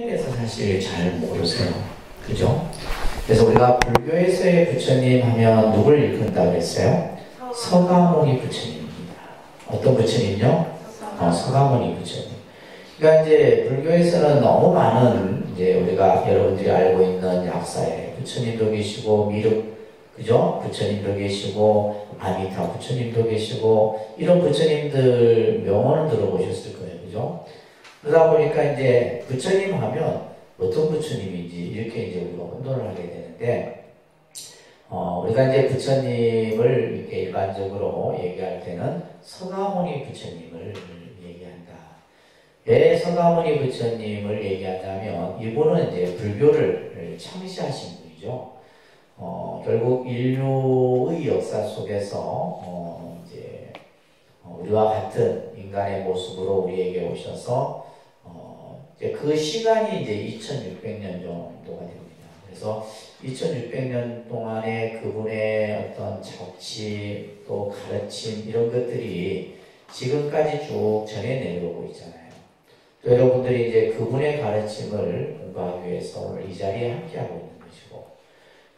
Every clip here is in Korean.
에서 사실 잘 모르세요. 그죠? 그래서 우리가 불교에서의 부처님 하면 누굴 일컫는다 그랬어요? 서가모니 부처님입니다. 어떤 부처님요? 서가모니 부처님. 그러니까 이제 불교에서는 너무 많은 이제 우리가 여러분들이 알고 있는 약사의 부처님도 계시고 미륵 그죠? 부처님도 계시고 아미타 부처님도 계시고 이런 부처님들 명언을 들어보셨을 거예요. 그죠? 그러다 보니까 이제 부처님 하면 어떤 부처님인지 이렇게 이제 우리가 혼돈을 하게 되는데, 우리가 이제 부처님을 이렇게 일반적으로 얘기할 때는 서가모니 부처님을 얘기한다. 왜 서가모니 부처님을 얘기하냐면 이분은 이제 불교를 창시하신 분이죠. 결국 인류의 역사 속에서 이제 우리와 같은 인간의 모습으로 우리에게 오셔서 그 시간이 이제 2600년 정도가 됩니다. 그래서 2600년 동안에 그분의 어떤 자치 또 가르침 이런 것들이 지금까지 쭉 전해 내려오고 있잖아요. 또 여러분들이 이제 그분의 가르침을 공부하기 위해서 오늘 이 자리에 함께하고 있는 것이고,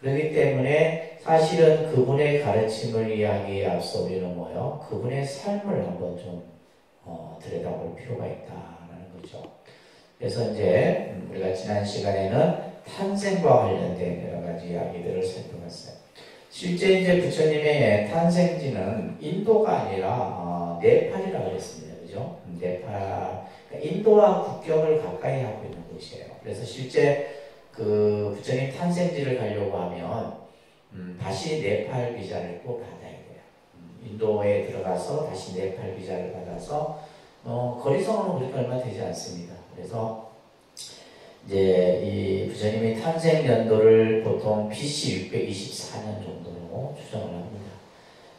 그렇기 때문에 사실은 그분의 가르침을 이야기에 앞서 우리는 뭐요? 그분의 삶을 한번 좀 들여다볼 필요가 있다는 거죠. 그래서 이제 우리가 지난 시간에는 탄생과 관련된 여러 가지 이야기들을 살펴봤어요. 실제 이제 부처님의 탄생지는 인도가 아니라 네팔이라고 그랬습니다. 그죠? 네팔, 인도와 국경을 가까이 하고 있는 곳이에요. 그래서 실제 그 부처님 탄생지를 가려고 하면 다시 네팔 비자를 꼭 받아야 돼요. 인도에 들어가서 다시 네팔 비자를 받아서 거리성은 그렇게 얼마 되지 않습니다. 그래서 이제 이 부처님의 탄생 연도를 보통 BC 624년 정도로 추정을 합니다.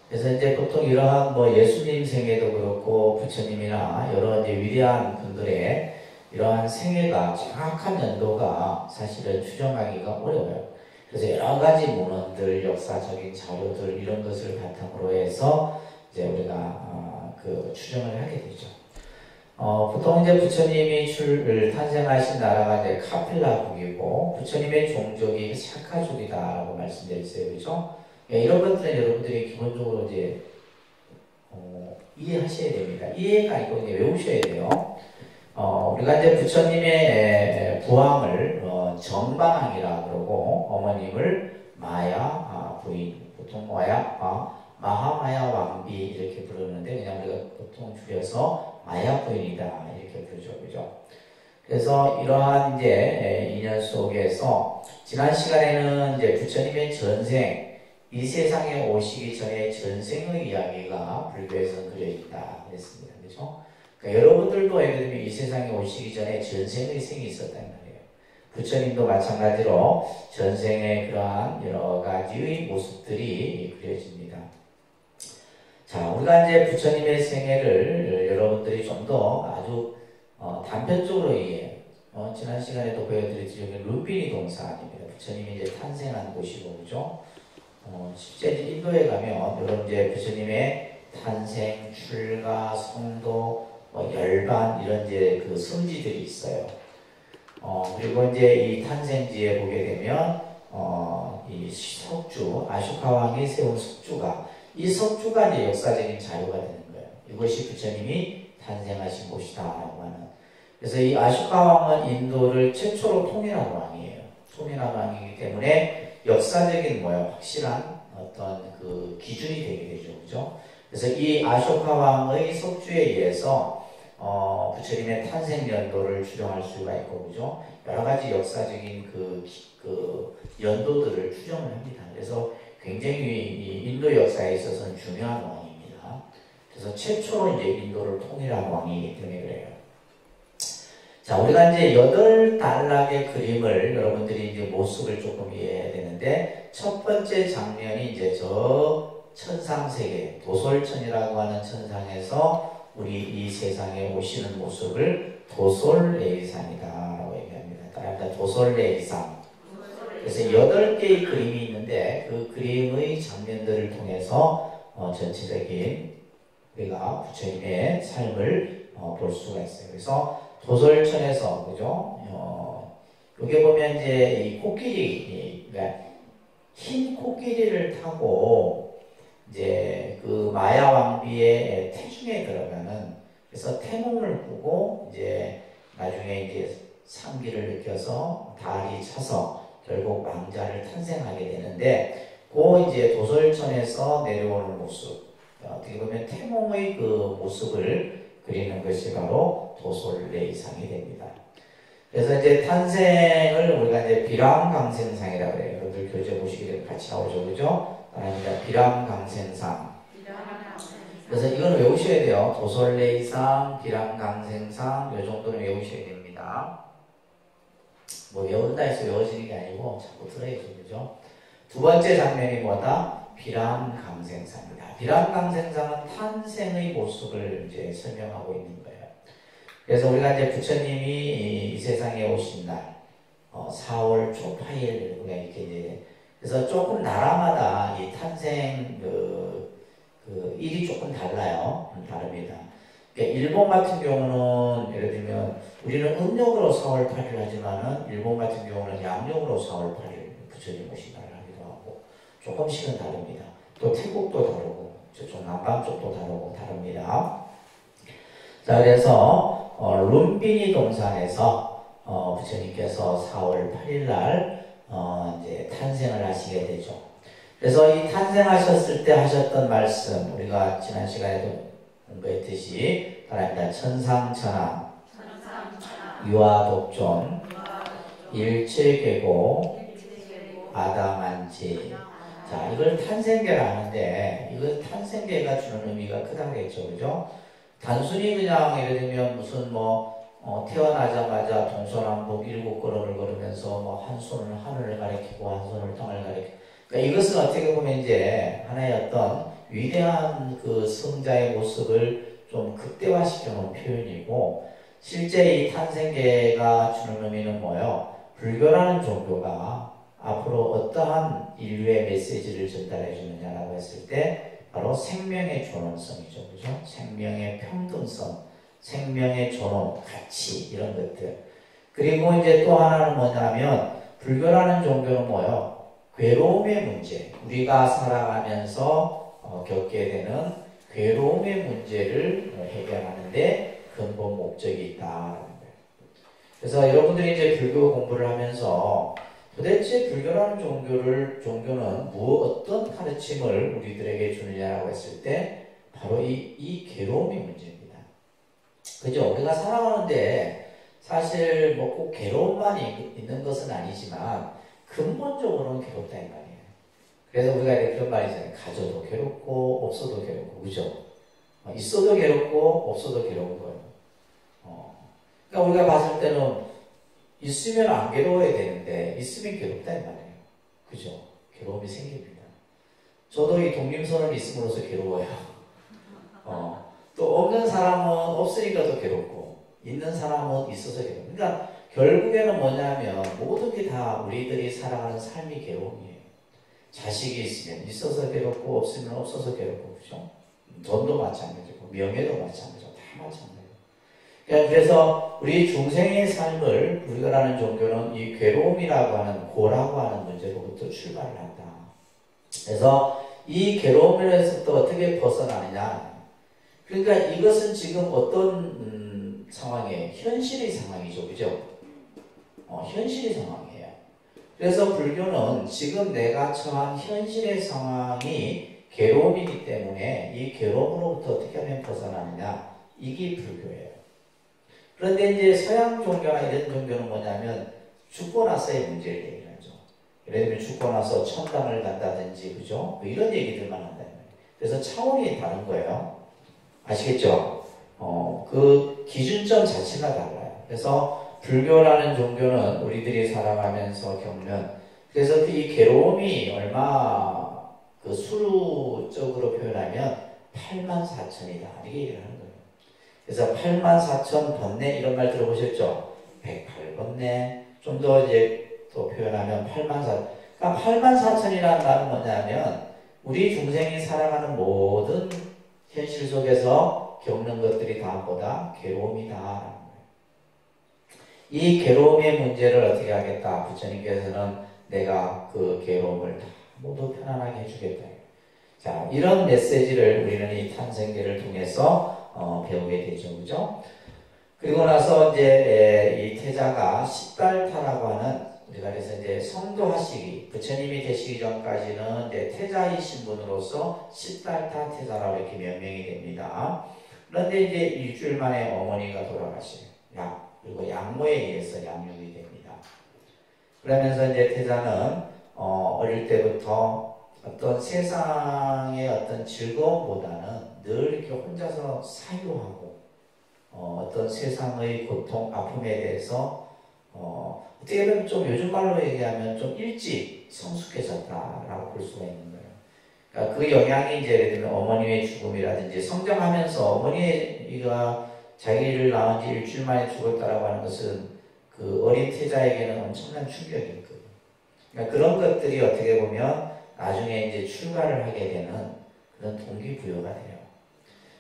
그래서 이제 보통 이러한 뭐 예수님 생애도 그렇고 부처님이나 여러 이제 위대한 분들의 이러한 생애가 정확한 연도가 사실은 추정하기가 어려워요. 그래서 여러 가지 문헌들, 역사적인 자료들 이런 것을 바탕으로 해서 이제 우리가 그 추정을 하게 되죠. 보통 이제 부처님이 탄생하신 나라가 이제 카필라국이고 부처님의 종족이 샤카족이다라고 말씀드렸어요, 그죠? 예, 이런 것들은 여러분들이 기본적으로 이제 이해하셔야 됩니다. 이해가 아니고 이제 외우셔야 돼요. 우리가 이제 부처님의 부왕을 정방왕이라 그러고 어머님을 마야 부인, 보통 마하마야 왕비 이렇게 부르는데 그냥 우리가 보통 줄여서 마야 부인이다 이렇게 부르죠, 그죠? 그래서 이러한 이제 인연 속에서 지난 시간에는 이제 부처님의 전생, 이 세상에 오시기 전에 전생의 이야기가 불교에서는 그려 있다 그랬습니다, 그죠? 그러니까 여러분들도 예를 들면 이 세상에 오시기 전에 전생의 생이 있었단 말이에요. 부처님도 마찬가지로 전생의 그러한 여러 가지의 모습들이 그려집니다. 자, 우리가 이제 부처님의 생애를 여러분들이 좀 더 아주 단편적으로 이해해요. 지난 시간에도 보여드렸듯이 여기 루비니 동산입니다. 부처님이 이제 탄생한 곳이고, 그죠? 실제 인도에 가면 여러분 이제 부처님의 탄생, 출가, 성도, 열반 이런 이제 그 성지들이 있어요. 그리고 이제 이 탄생지에 보게 되면 이 석주, 아쇼카 왕이 세운 석주가 이 석주가 이제 역사적인 자료가 되는 거예요. 이것이 부처님이 탄생하신 곳이다라고 하는. 그래서 이 아쇼카 왕은 인도를 최초로 통일한 왕이에요. 통일한 왕이기 때문에 역사적인 확실한 어떤 그 기준이 되게 되죠, 그죠? 그래서 이 아쇼카 왕의 석주에 의해서 부처님의 탄생 연도를 추정할 수가 있고, 그죠? 여러 가지 역사적인 그 연도들을 추정을 합니다. 그래서 굉장히 이 인도 역사에 있어서는 중요한 왕입니다. 그래서 최초로 이제 인도를 통일한 왕이기 때문에 그래요. 자, 우리가 이제 8단락의 그림을 여러분들이 이제 모습을 조금 이해해야 되는데, 첫 번째 장면이 이제 저 천상세계, 도솔천이라고 하는 천상에서 우리 이 세상에 오시는 모습을 도솔레이상이다라고 얘기합니다. 따라합니다. 도솔레이상. 그래서 8개의 그림이 있는데 그 그림의 장면들을 통해서 전체적인 우리가 부처님의 삶을 볼 수가 있어요. 그래서 도솔천에서 그죠? 여기 보면 이제 이 코끼리, 그러니까 흰 코끼리를 타고 이제 그 마야 왕비의 태중에 들어가는, 그래서 태몽을 꾸고 이제 나중에 이제 상기를 느껴서 달이 차서 결국 왕자를 탄생하게 되는데, 그 이제 도솔천에서 내려오는 모습, 어떻게 보면 태몽의 그 모습을 그리는 것이 바로 도솔레이상이 됩니다. 그래서 이제 탄생을 우리가 이제 비람강생상이라고 그래요. 여러분들 교재 보시게 되면 같이 나오죠, 그죠? 따라합니다. 비람강생상. 그래서 이건 외우셔야 돼요. 도솔레이상, 비람강생상, 이 정도는 외우셔야 됩니다. 뭐 외운다 해서 외워지는 게 아니고 자꾸 들어야죠, 그죠? 두 번째 장면이 뭐다? 비람강생상입니다. 비람강생상은 탄생의 모습을 이제 설명하고 있는 거예요. 그래서 우리가 이제 부처님이 이 세상에 오신 날, 4월 초파일, 우리가 이렇게 이제, 그래서 조금 나라마다 이 탄생 일이 조금 달라요. 다릅니다. 그러니까 일본 같은 경우는 예를 들면 우리는 음력으로 4월 8일 하지만은 일본 같은 경우는 양력으로 4월 8일 부처님 오신 날 하기도 하고 조금씩은 다릅니다. 또 태국도 다르고 저쪽 남방 쪽도 다르고 다릅니다. 자, 그래서 룸비니 동산에서 부처님께서 4월 8일 날 이제 탄생을 하시게 되죠. 그래서 이 탄생하셨을 때 하셨던 말씀, 우리가 지난 시간에도 공부했듯이 바랍니다. 천상천왕, 유아독존, 일체계고, 아다만지. 자, 이걸 탄생계를 하는데, 이거 탄생계가 주는 의미가 크다겠죠, 그죠? 단순히 그냥 예를 들면 무슨 태어나자마자 동서남북 7걸음을 걸으면서 한 손을 하늘을 가리키고 한 손을 땅을 가리키고, 그러니까 이것은 어떻게 보면 이제 하나의 어떤 위대한 그 성자의 모습을 좀 극대화시켜 놓은 표현이고, 실제 이 탄생계가 주는 의미는 뭐예요? 불교라는 종교가 앞으로 어떠한 인류의 메시지를 전달해 주느냐라고 했을 때 바로 생명의 존엄성이죠. 그죠? 생명의 평등성, 생명의 존엄, 가치, 이런 것들. 그리고 이제 또 하나는 뭐냐면, 불교라는 종교는 뭐예요? 괴로움의 문제. 우리가 살아가면서 겪게 되는 괴로움의 문제를 해결하는데 근본 목적이 있다라는 거예요. 그래서 여러분들이 이제 불교 공부를 하면서 도대체 불교라는 종교는 어떤 가르침을 우리들에게 주느냐라고 했을 때 바로 이 괴로움의 문제입니다. 그죠? 우리가 살아가는데 사실 꼭 괴로움만 있는 것은 아니지만 근본적으로는 괴롭다 이 말이에요. 그래서 우리가 그런 말이 있잖아요. 가져도 괴롭고 없어도 괴롭고, 그죠? 있어도 괴롭고 없어도 괴로운 거예요. 그러니까 우리가 봤을 때는 있으면 안 괴로워야 되는데 있으면 괴롭다 이 말이에요. 그죠? 괴로움이 생깁니다. 저도 이 독림선언이 있음으로써 괴로워요. 또 없는 사람은 없으니까 더 괴롭고 있는 사람은 있어서 괴롭고. 그러니까 결국에는 뭐냐면 모든 게 다 우리들이 살아가는 삶이 괴로움이에요. 자식이 있으면 있어서 괴롭고 없으면 없어서 괴롭고, 그죠? 돈도 마찬가지고 명예도 마찬가지고 다 마찬가지고. 그래서 우리 중생의 삶을 불교라는 종교는 이 괴로움이라고 하는 고라고 하는 문제로부터 출발을 한다. 그래서 이 괴로움에서 또 어떻게 벗어나느냐. 그러니까 이것은 지금 어떤 상황이에요? 현실의 상황이죠. 그죠? 현실의 상황이에요. 그래서 불교는 지금 내가 처한 현실의 상황이 괴로움이기 때문에 이 괴로움으로부터 어떻게 하면 벗어나느냐. 이게 불교예요. 그런데 이제 서양 종교나 이런 종교는 뭐냐면 죽고 나서의 문제를 얘기하죠. 예를 들면 죽고 나서 천당을 간다든지, 그죠? 이런 얘기들만 한다는 거예요. 그래서 차원이 다른 거예요. 아시겠죠? 그 기준점 자체가 달라요. 그래서 불교라는 종교는 우리들이 살아가면서 겪는, 그래서 이 괴로움이 얼마 그 수적으로 표현하면 84,000이다. 이렇게 얘기를 하는 거예요. 그래서 84,000번뇌 이런 말 들어보셨죠? 108번뇌. 좀 더 이제 또 표현하면 84,000. 그러니까 84,000이라는 말은 뭐냐면 우리 중생이 살아가는 모든 현실 속에서 겪는 것들이 다 뭐다? 괴로움이다. 이 괴로움의 문제를 어떻게 하겠다. 부처님께서는 내가 그 괴로움을 다 모두 편안하게 해주겠다. 자, 이런 메시지를 우리는 이 탄생계를 통해서 배우게 되죠. 그죠? 그리고 나서 이제 이 태자가 십달타라고 하는, 우리가 그래서 이제 성도하시기, 부처님이 되시기 전까지는 이제 태자의 신분으로서 십달타 태자라고 이렇게 명명이 됩니다. 그런데 이제 일주일 만에 어머니가 돌아가셔요. 그리고 양모에 의해서 양육이 됩니다. 그러면서 이제 태자는 어릴 때부터 어떤 세상의 어떤 즐거움보다는 늘 이렇게 혼자서 사유하고 어떤 세상의 고통, 아픔에 대해서 어떻게 보면 좀 요즘 말로 얘기하면 좀 일찍 성숙해졌다라고 볼 수가 있는 거예요. 그러니까 그 영향이 이제 예를 들면 어머니의 죽음이라든지 성장하면서 어머니가 자기를 낳은 지 일주일 만에 죽었다라고 하는 것은 그 어린 태자에게는 엄청난 충격이거든요. 그러니까 그런 것들이 어떻게 보면 나중에 이제 출가를 하게 되는 그런 동기부여가 돼요.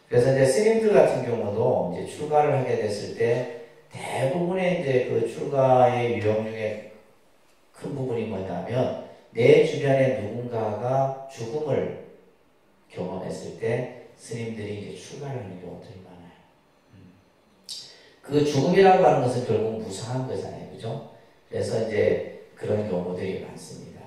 그래서 이제 스님들 같은 경우도 이제 출가를 하게 됐을 때 대부분의 이제 그 출가의 유형 중에 큰 부분이 뭐냐면 내 주변에 누군가가 죽음을 경험했을 때 스님들이 이제 출가를 하는 경우들이 많아요. 그 죽음이라고 하는 것은 결국 무상한 거잖아요. 그죠? 그래서 이제 그런 경우들이 많습니다.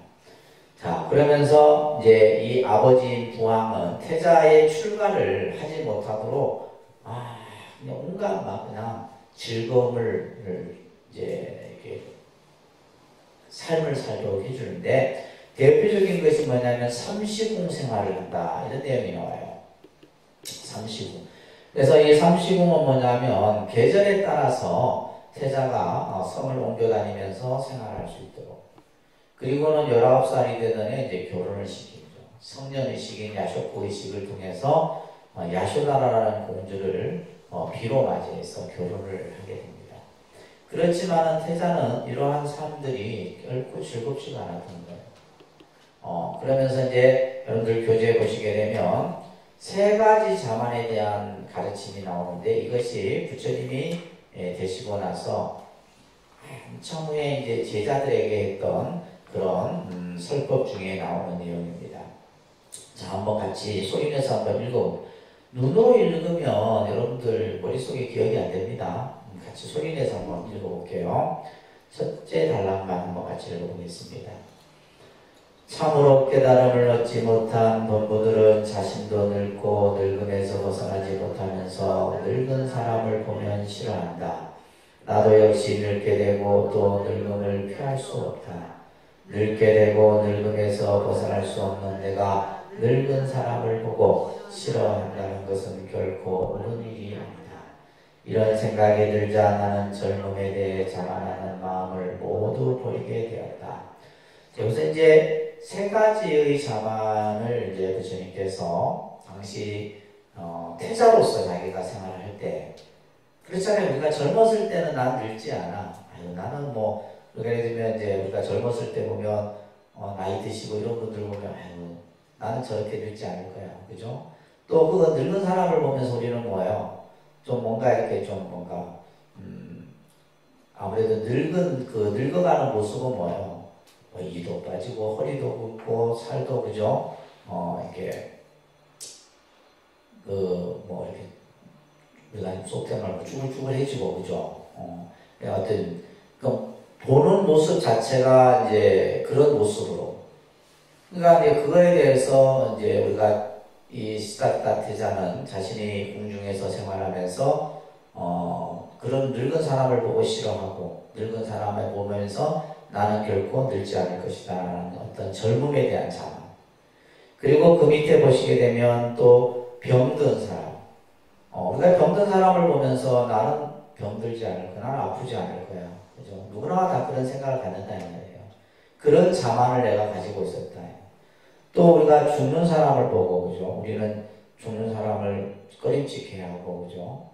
자, 그러면서 이제 이 아버지인 부왕은 태자의 출가를 하지 못하도록 그냥 온갖 막 그냥 즐거움을 이제 이렇게 삶을 살도록 해주는데 대표적인 것이 뭐냐면 삼시궁 생활을 한다 이런 내용이 나와요. 삼시궁. 그래서 이 삼시궁은 뭐냐면 계절에 따라서 태자가 성을 옮겨 다니면서 생활할 수 있도록, 그리고는 19살이 되던 해 이제 결혼을 시키죠. 성년의식인 야쇼쿠의식을 통해서 야쇼나라라는 공주를 비로 맞이해서 결혼을 하게 됩니다. 그렇지만 태자는 이러한 삶들이 결코 즐겁지가 않았던 거예요. 그러면서 이제 여러분들 교재에 보시게 되면 세 가지 자만에 대한 가르침이 나오는데 이것이 부처님이 되시고 나서 한참 후에 이제 제자들에게 했던 그런 설법 중에 나오는 내용입니다. 자, 한번 같이 소리내서 한번 눈으로 읽으면 여러분들 머릿속에 기억이 안 됩니다. 같이 소리내서 한번 읽어볼게요. 첫째 단락만 한번 같이 읽어보겠습니다. 참으로 깨달음을 얻지 못한 범부들은 자신도 늙고 늙음에서 벗어나지 못하면서 늙은 사람을 보면 싫어한다. 나도 역시 늙게 되고 또 늙음을 피할 수 없다. 늙게 되고 늙음에서 벗어날 수 없는 내가 늙은 사람을 보고 싫어한다는 것은 결코 옳은 일이 아니다. 이런 생각이 들자 나는 젊음에 대해 자만하는 마음을 모두 버리게 되었다. 여기서 이제 세 가지의 자만을 이제 부처님께서 당시 태자로서 자기가 생활을 할 때, 그렇잖아요. 우리가 젊었을 때는 난 늙지 않아. 나는 뭐 예를 들면 이제 우리가 젊었을 때 보면 나이 드시고 이런 분들 보면 나는 저렇게 늙지 않을 거야. 그죠? 또 그 늙은 사람을 보면서 우리는 뭐예요? 좀 뭔가 이렇게 좀 뭔가 아무래도 늙어가는 모습은 뭐예요? 이도 빠지고 허리도 굽고 살도 그죠? 이렇게 이렇게 우리가 속된 말로 쭈글쭈글해지고 그죠? 하여튼 보는 모습 자체가 이제 그런 모습으로, 그러니까 이제 그거에 대해서 이제 우리가 이 시다타 태자는 자신이 궁중에서 생활하면서 그런 늙은 사람을 보고 싫어하고 늙은 사람을 보면서 나는 결코 늙지 않을 것이다 라는 어떤 젊음에 대한 자만, 그리고 그 밑에 보시게 되면 또 병든 사람, 우리가 병든 사람을 보면서 나는 병들지 않을 거야, 나는 아프지 않을 거야, 그죠? 누구나 다 그런 생각을 갖는다 이 말이에요. 그런 자만을 내가 가지고 있었다. 또 우리가 죽는 사람을 보고 그죠? 우리는 죽는 사람을 꺼림칙해 하고 그죠?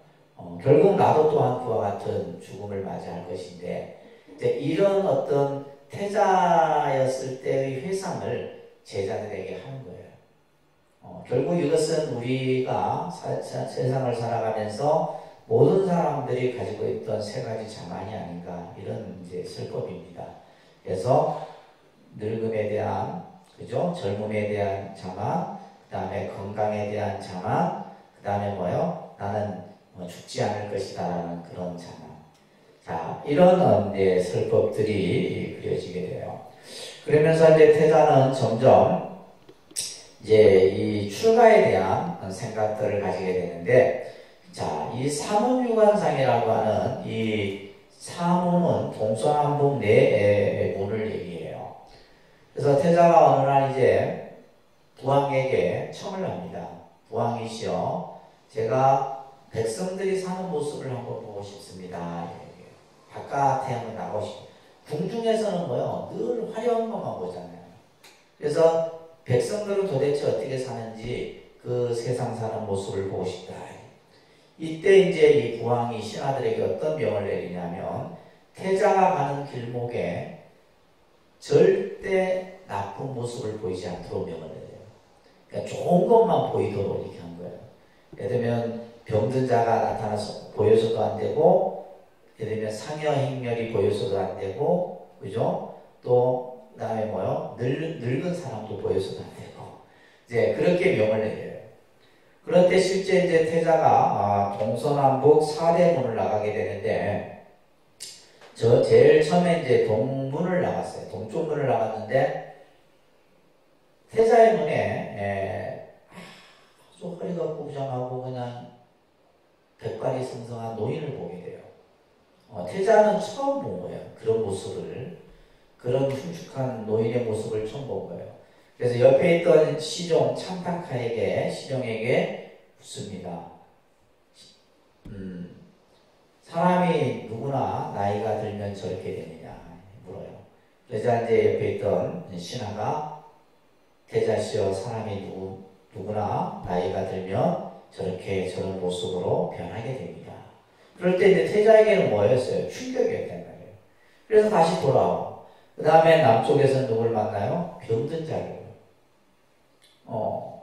결국 나도 또한 그와 같은 죽음을 맞이할 것인데, 이런 어떤 태자였을 때의 회상을 제자들에게 하는 거예요. 결국 이것은 우리가 세상을 살아가면서 모든 사람들이 가지고 있던 세 가지 자만이 아닌가 이런 이제 설법입니다. 그래서 늙음에 대한 그죠? 젊음에 대한 자만, 그 다음에 건강에 대한 자만, 그 다음에 뭐요? 나는 죽지 않을 것이다라는 그런 자만. 자, 이런 이제 설법들이 그려지게 돼요. 그러면서 이제 태자는 점점 이제 이 출가에 대한 생각들을 가지게 되는데, 자, 이 사문유관상이라고 하는 이 사문은 동서남북 네 문을 얘기해요. 그래서 태자가 어느 날 이제 부왕에게 청을 합니다. 부왕이시여, 제가 백성들이 사는 모습을 한번 보고 싶습니다. 바깥에 한번 나가고 싶어요. 궁중에서는 뭐요? 늘 화려한 것만 보잖아요. 그래서 백성들은 도대체 어떻게 사는지 그 세상 사는 모습을 보고 싶다. 이때 이제 이 부왕이 신하들에게 어떤 명을 내리냐면 태자가 가는 길목에 절대 나쁜 모습을 보이지 않도록 명을 내려요. 그러니까 좋은 것만 보이도록 이렇게 한 거예요. 예를 들면 병든 자가 나타나서 보여서도 안 되고, 예를 들면 상여 행렬이 보여서도 안 되고, 그죠? 또 그 다음에 뭐요? 늙은 사람도 보여서도 안 되고, 이제 그렇게 명을 내려요. 그런데 실제 이제 태자가 동서남북 4대 문을 나가게 되는데, 저 제일 처음에 이제 동문을 나갔어요. 동쪽 문을 나갔는데, 태자의 눈에 아주 허리가 꾸부정하고 그냥 백발이 성성한 노인을 보게 돼요. 태자는 처음 본 거예요. 그런 모습을. 그런 흉측한 노인의 모습을 처음 본 거예요. 그래서 옆에 있던 시종 시종에게 묻습니다. 사람이 누구나 나이가 들면 저렇게 되느냐 물어요. 그러자 이제 옆에 있던 신하가 태자시여, 사람이 누구나 나이가 들면 저런 모습으로 변하게 됩니다. 그럴 때 이제 태자에게는 뭐였어요? 충격이었단 말이에요. 그래서 다시 돌아오고, 그 다음에 남쪽에서는 누굴 만나요? 병든 자를.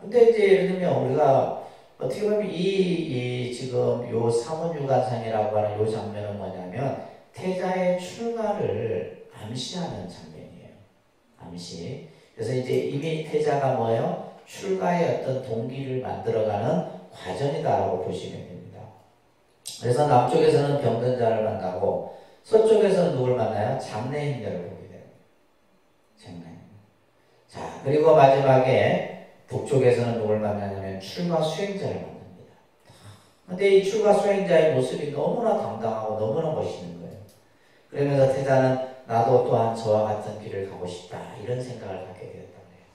근데 이제 예를 들면 우리가 어떻게 보면 지금 요 사문유관상이라고 하는 요 장면은 뭐냐면 태자의 출가를 암시하는 장면이에요. 암시. 그래서 이제 이미 태자가 뭐예요? 출가의 어떤 동기를 만들어가는 과정이다라고 보시면 됩니다. 그래서 남쪽에서는 병든 자를 만나고 서쪽에서는 누굴 만나요? 장래 행렬을 보게 돼요. 장래. 자, 그리고 마지막에 북쪽에서는 누굴 만나냐면 출가 수행자를 만납니다. 근데 이 출가 수행자의 모습이 너무나 당당하고 너무나 멋있는 거예요. 그러면서 태자는 나도 또한 저와 같은 길을 가고 싶다, 이런 생각을 갖게 되었다고 해요.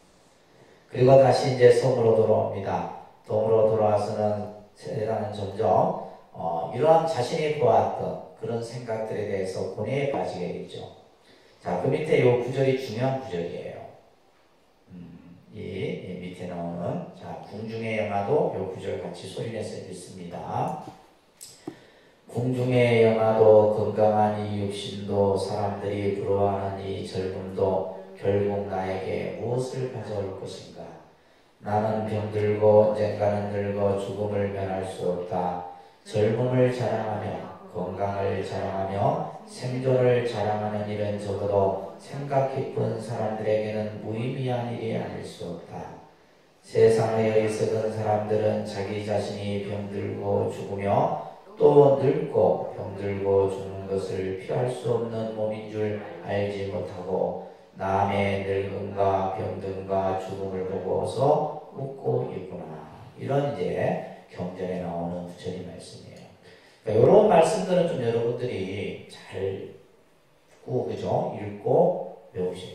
그리고 다시 이제 섬으로 돌아옵니다. 섬으로 돌아와서는 태자는 점점 이러한 자신이 보았던 그런 생각들에 대해서 고뇌에 빠지게 되죠. 자, 그 밑에 이 구절이 중요한 구절이에요. 이 밑에 나오는, 자, 궁중의 영화도 이 구절 같이 소리내서 읽습니다. 궁중의 영화도 건강한 이 육신도 사람들이 부러워하는 이 젊음도 결국 나에게 무엇을 가져올 것인가? 나는 병들고 언젠가는 늙어 죽음을 면할 수 없다. 젊음을 자랑하며 건강을 자랑하며 생존을 자랑하는 일은 적어도 생각 깊은 사람들에게는 무의미한 일이 아닐 수 없다. 세상의 어리석은 사람들은 자기 자신이 병들고 죽으며 또 늙고 병들고 죽는 것을 피할 수 없는 몸인 줄 알지 못하고 남의 늙음과 병듦과 죽음을 보고서 웃고 있구나. 이런 이제 경전에 나오는 부처님 말씀이에요. 그러니까 이런 말씀들은 좀 여러분들이 잘 듣고, 그죠? 읽고 외우셔요.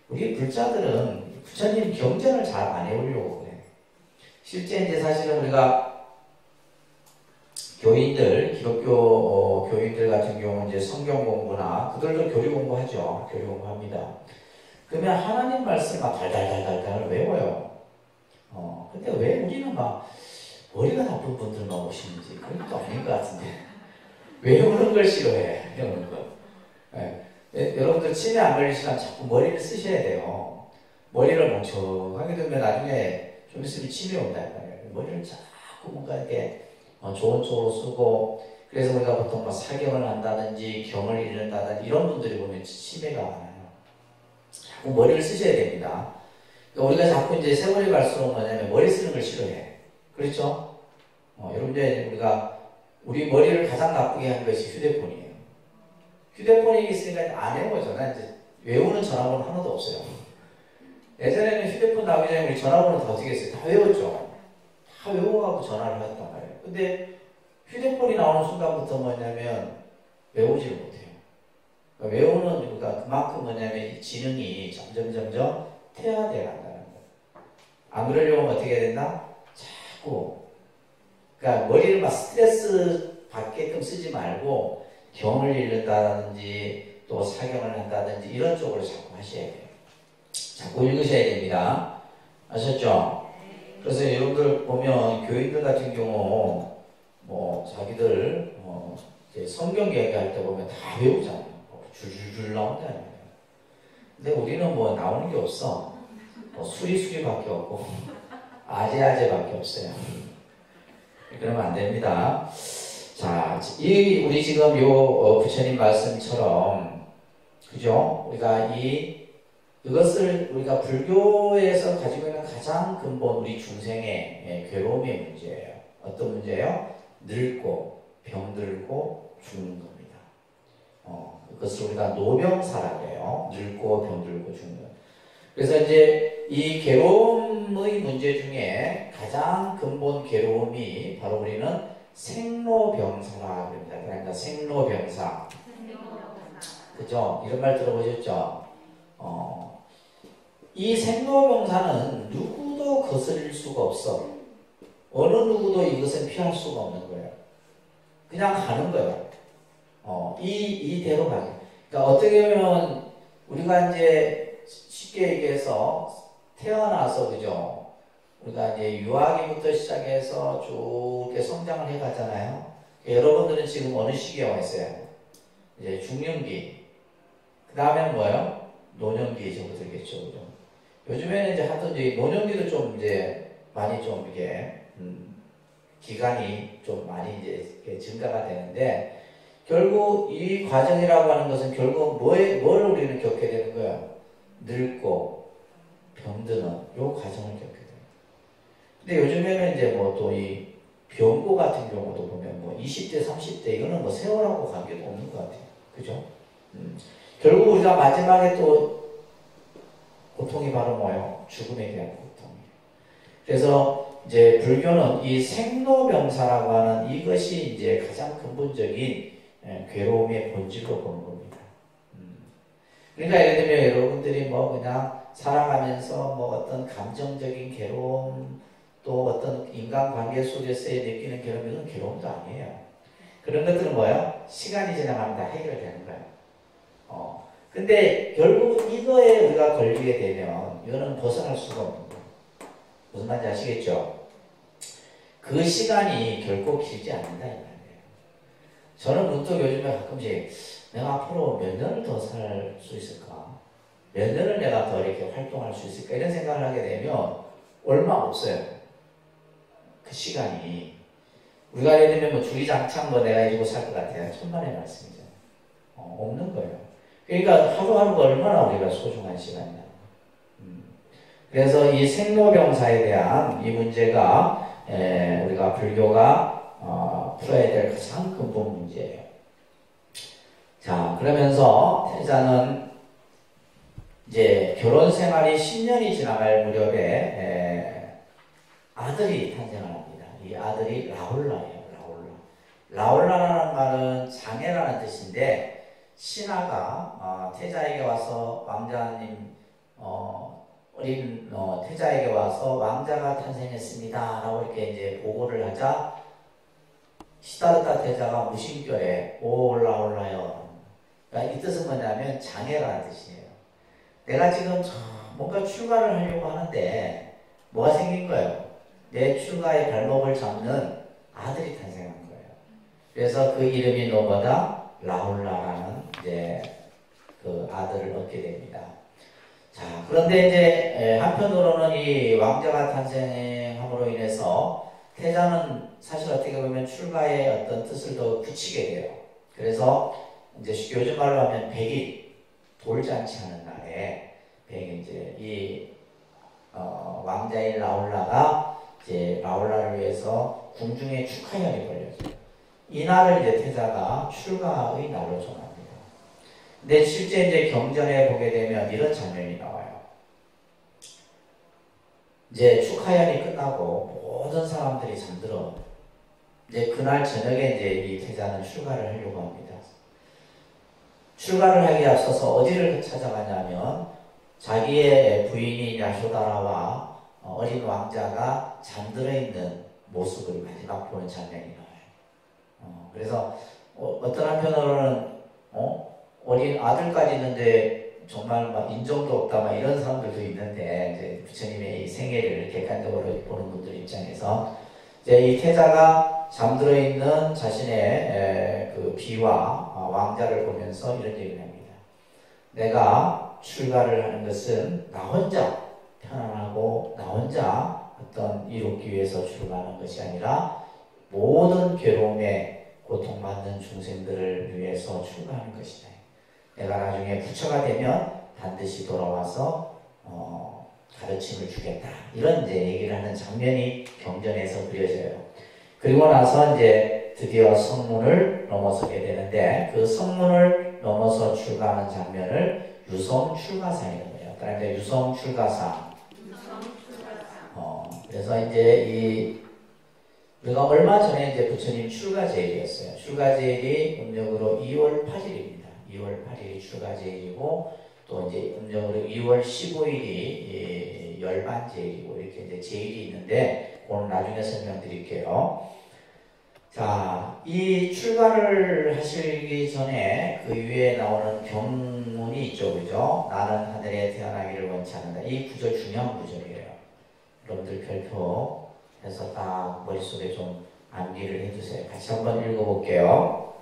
우리 불자들은 부처님 경전을 잘 안 외우려고 그래요. 실제 이제 사실은 우리가 교인들, 기독교 교인들 같은 경우는 이제 성경 공부나, 그들도 교리 공부하죠. 교리 공부합니다. 그러면 하나님 말씀 막 달달달달달 외워요. 근데 왜 우리는 막 머리가 나쁜 분들만 오시는지 그런 것도 아닌 것 같은데. 외우는 걸 싫어해. 외우는 거. 네. 여러분들 치매 안 걸리시면 자꾸 머리를 쓰셔야 돼요. 머리를 멍청하게 되면 나중에 좀 있으면 치매 온다는 거예요. 머리를 자꾸 뭔가 이렇게 좋은 쪽으로 쓰고, 그래서 우리가 보통 뭐 사경을 한다든지 경을 잃는다든지 이런 분들이 보면 치매가 많아요. 자꾸 머리를 쓰셔야 됩니다. 그러니까 우리가 자꾸 이제 세월이 갈수록 뭐냐면 머리 쓰는 걸 싫어해. 그렇죠? 여러분들 우리가 우리 머리를 가장 나쁘게 하는 것이 휴대폰이에요. 휴대폰이 있으니까 안 외워져. 난 이제 외우는 전화번호 하나도 없어요. 예전에는 휴대폰 나오기 전에 우리 전화번호 다 어떻게 했어요? 다 외웠죠. 다 외워갖고 전화를 했단 말이에요. 근데 휴대폰이 나오는 순간부터 뭐냐면 외우지를 못해요. 그러니까 외우는 이유가 그만큼 뭐냐면 지능이 점점 퇴화되어 간다는 거예요. 안 그러려면 어떻게 해야 된다? 자꾸 그러니까 머리를 막 스트레스 받게끔 쓰지 말고 경을 읽는다든지 또 사경을 한다든지 이런 쪽으로 자꾸 하셔야 돼요. 자꾸 읽으셔야 됩니다. 아셨죠? 그래서 여러분들 보면 교인들 같은 경우 뭐 자기들 이제 성경 얘기할 때 보면 다 외우잖아요. 줄줄줄 나온다는 거예요. 근데 우리는 뭐 나오는 게 없어. 뭐 수리밖에 없고 아재밖에 없어요. 그러면 안 됩니다. 자, 우리 지금 부처님 말씀처럼 그죠? 이것을 우리가 불교에서 가지고 있는 가장 근본 우리 중생의 괴로움의 문제예요. 어떤 문제예요? 늙고 병들고 죽는 겁니다. 그것을 우리가 노병사라고 해요. 늙고 병들고 죽는. 그래서 이제 이 괴로움의 문제 중에 가장 근본 괴로움이 바로 우리는 생로병사라고 합니다. 그러니까 생로병사. 그죠? 이런 말 들어보셨죠? 이 생로병사는 누구도 거스릴 수가 없어. 어느 누구도 이것은 피할 수가 없는 거예요. 그냥 가는 거예요. 이대로 가요. 그러니까 어떻게 보면 우리가 이제 쉽게 얘기해서 태어나서 그죠? 우리가 이제 유아기부터 시작해서 쭉 이렇게 성장을 해 가잖아요. 여러분들은 지금 어느 시기에 와 있어요? 이제 중년기. 그 다음에는 뭐예요? 노년기 접어들겠죠. 그죠? 요즘에는 이제 하여튼 이제 노년기도 좀 이제 많이 좀 이게 기간이 좀 많이 이제 증가가 되는데 결국 이 과정이라고 하는 것은 결국 뭘 우리는 겪게 되는 거예요? 늙고 병드는 요 과정을 겪게 돼요. 근데 요즘에는 이제 뭐 또 이 병고 같은 경우도 보면 뭐 20대, 30대 이거는 뭐 세월하고 관계도 없는 것 같아요. 그죠? 결국 우리가 마지막에 또 고통이 바로 뭐예요? 죽음에 대한 고통이에요. 그래서 이제 불교는 이 생로병사라고 하는 이것이 이제 가장 근본적인 괴로움의 본질로 보는 겁니다. 그러니까 예를 들면 여러분들이 뭐 그냥 살아가면서 뭐 어떤 감정적인 괴로움 또 어떤 인간관계 속에서의 느끼는 괴로움 이건 괴로움도 아니에요. 그런 것들은 뭐예요? 시간이 지나가면 다 해결되는 거예요. 근데 결국 이거에 우리가 걸리게 되면 이거는 벗어날 수가 없는 거예요. 무슨 말인지 아시겠죠? 그 시간이 결코 길지 않는다 이 말이에요. 저는 문득 요즘에 가끔씩 내가 앞으로 몇 년을 더 살 수 있을까? 몇 년을 내가 더 이렇게 활동할 수 있을까? 이런 생각을 하게 되면 얼마 없어요. 그 시간이. 우리가 예를 들면 뭐 주리장창 뭐 내가 이러고 살 것 같아요. 천만의 말씀이잖아요. 없는 거예요. 그러니까 하루하루가 얼마나 우리가 소중한 시간이냐. 그래서 이 생로병사에 대한 이 문제가 우리가 불교가 풀어야 될 가장 근본 문제예요. 자, 그러면서 태자는 이제 결혼 생활이 10년이 지나갈 무렵에 아들이 탄생을 합니다. 이 아들이 라울라예요. 라울라라는 말은 장애라는 뜻인데 신하가 태자에게 와서 왕자님 어린 태자에게 와서 왕자가 탄생했습니다 라고 이렇게 이제 보고를 하자 시다르타 태자가 무심결에 오 라울라요. 그러니까 이 뜻은 뭐냐면 장애라는 뜻이에요. 내가 지금 뭔가 출가를 하려고 하는데 뭐가 생긴 거예요? 내 출가의 발목을 잡는 아들이 탄생한 거예요. 그래서 그 이름이 뭐다? 라울라라는 이제 그 아들을 얻게 됩니다. 자, 그런데 이제 한편으로는 이 왕자가 탄생함으로 인해서 태자는 사실 어떻게 보면 출가의 어떤 뜻을 더 굳히게 돼요. 그래서 이제 요즘 말로 하면 100일 돌잔치 하는 날에 이제 이 왕자인 라울라가 이제 라울라를 위해서 궁중에 축하연이 벌려져요. 이 날을 이제 태자가 출가의 날로 정합니다. 근데 실제 이제 경전에 보게 되면 이런 장면이 나와요. 이제 축하연이 끝나고 모든 사람들이 잠들어. 이제 그날 저녁에 이제 이 태자는 출가를 하려고 합니다. 출가를 하기에 앞서서 어디를 찾아가냐면 자기의 부인이 야쇼다라와 어린 왕자가 잠들어 있는 모습을 마지막 보는 장면이 나와요. 그래서 어떤 한편으로는 어린 아들까지 있는데 정말 막 인정도 없다 막 이런 사람들도 있는데 이제 부처님의 이 생애를 객관적으로 보는 분들 입장에서 이제 이 태자가 잠들어 있는 자신의 그 비와 왕자를 보면서 이런 얘기를 합니다. 내가 출가를 하는 것은 나 혼자 편안하고 나 혼자 어떤 이롭기 위해서 출가하는 것이 아니라 모든 괴로움에 고통받는 중생들을 위해서 출가하는 것이다. 내가 나중에 부처가 되면 반드시 돌아와서 가르침을 주겠다. 이런 이제 얘기를 하는 장면이 경전에서 그려져요. 그리고 나서 이제 드디어 성문을 넘어서게 되는데 그 성문을 넘어서 출가하는 장면을 유성출가상이라고 해요. 그러니까 유성출가상. 그래서 이제 우리가 얼마 전에 이제 부처님 출가제일이었어요. 출가제일이 음력으로 2월 8일입니다. 2월 8일이 출가제일이고 또 이제 음력으로 2월 15일이 열반제일이고 이렇게 이제 제일이 있는데 오늘 나중에 설명드릴게요. 자, 이 출가를 하시기 전에 그 위에 나오는 경문이 있죠, 그죠? 나는 하늘에 태어나기를 원치 않는다. 이 구절 중요한 구절이에요. 여러분들 별표해서 딱 머릿속에 좀 암기를 해주세요. 같이 한번 읽어볼게요.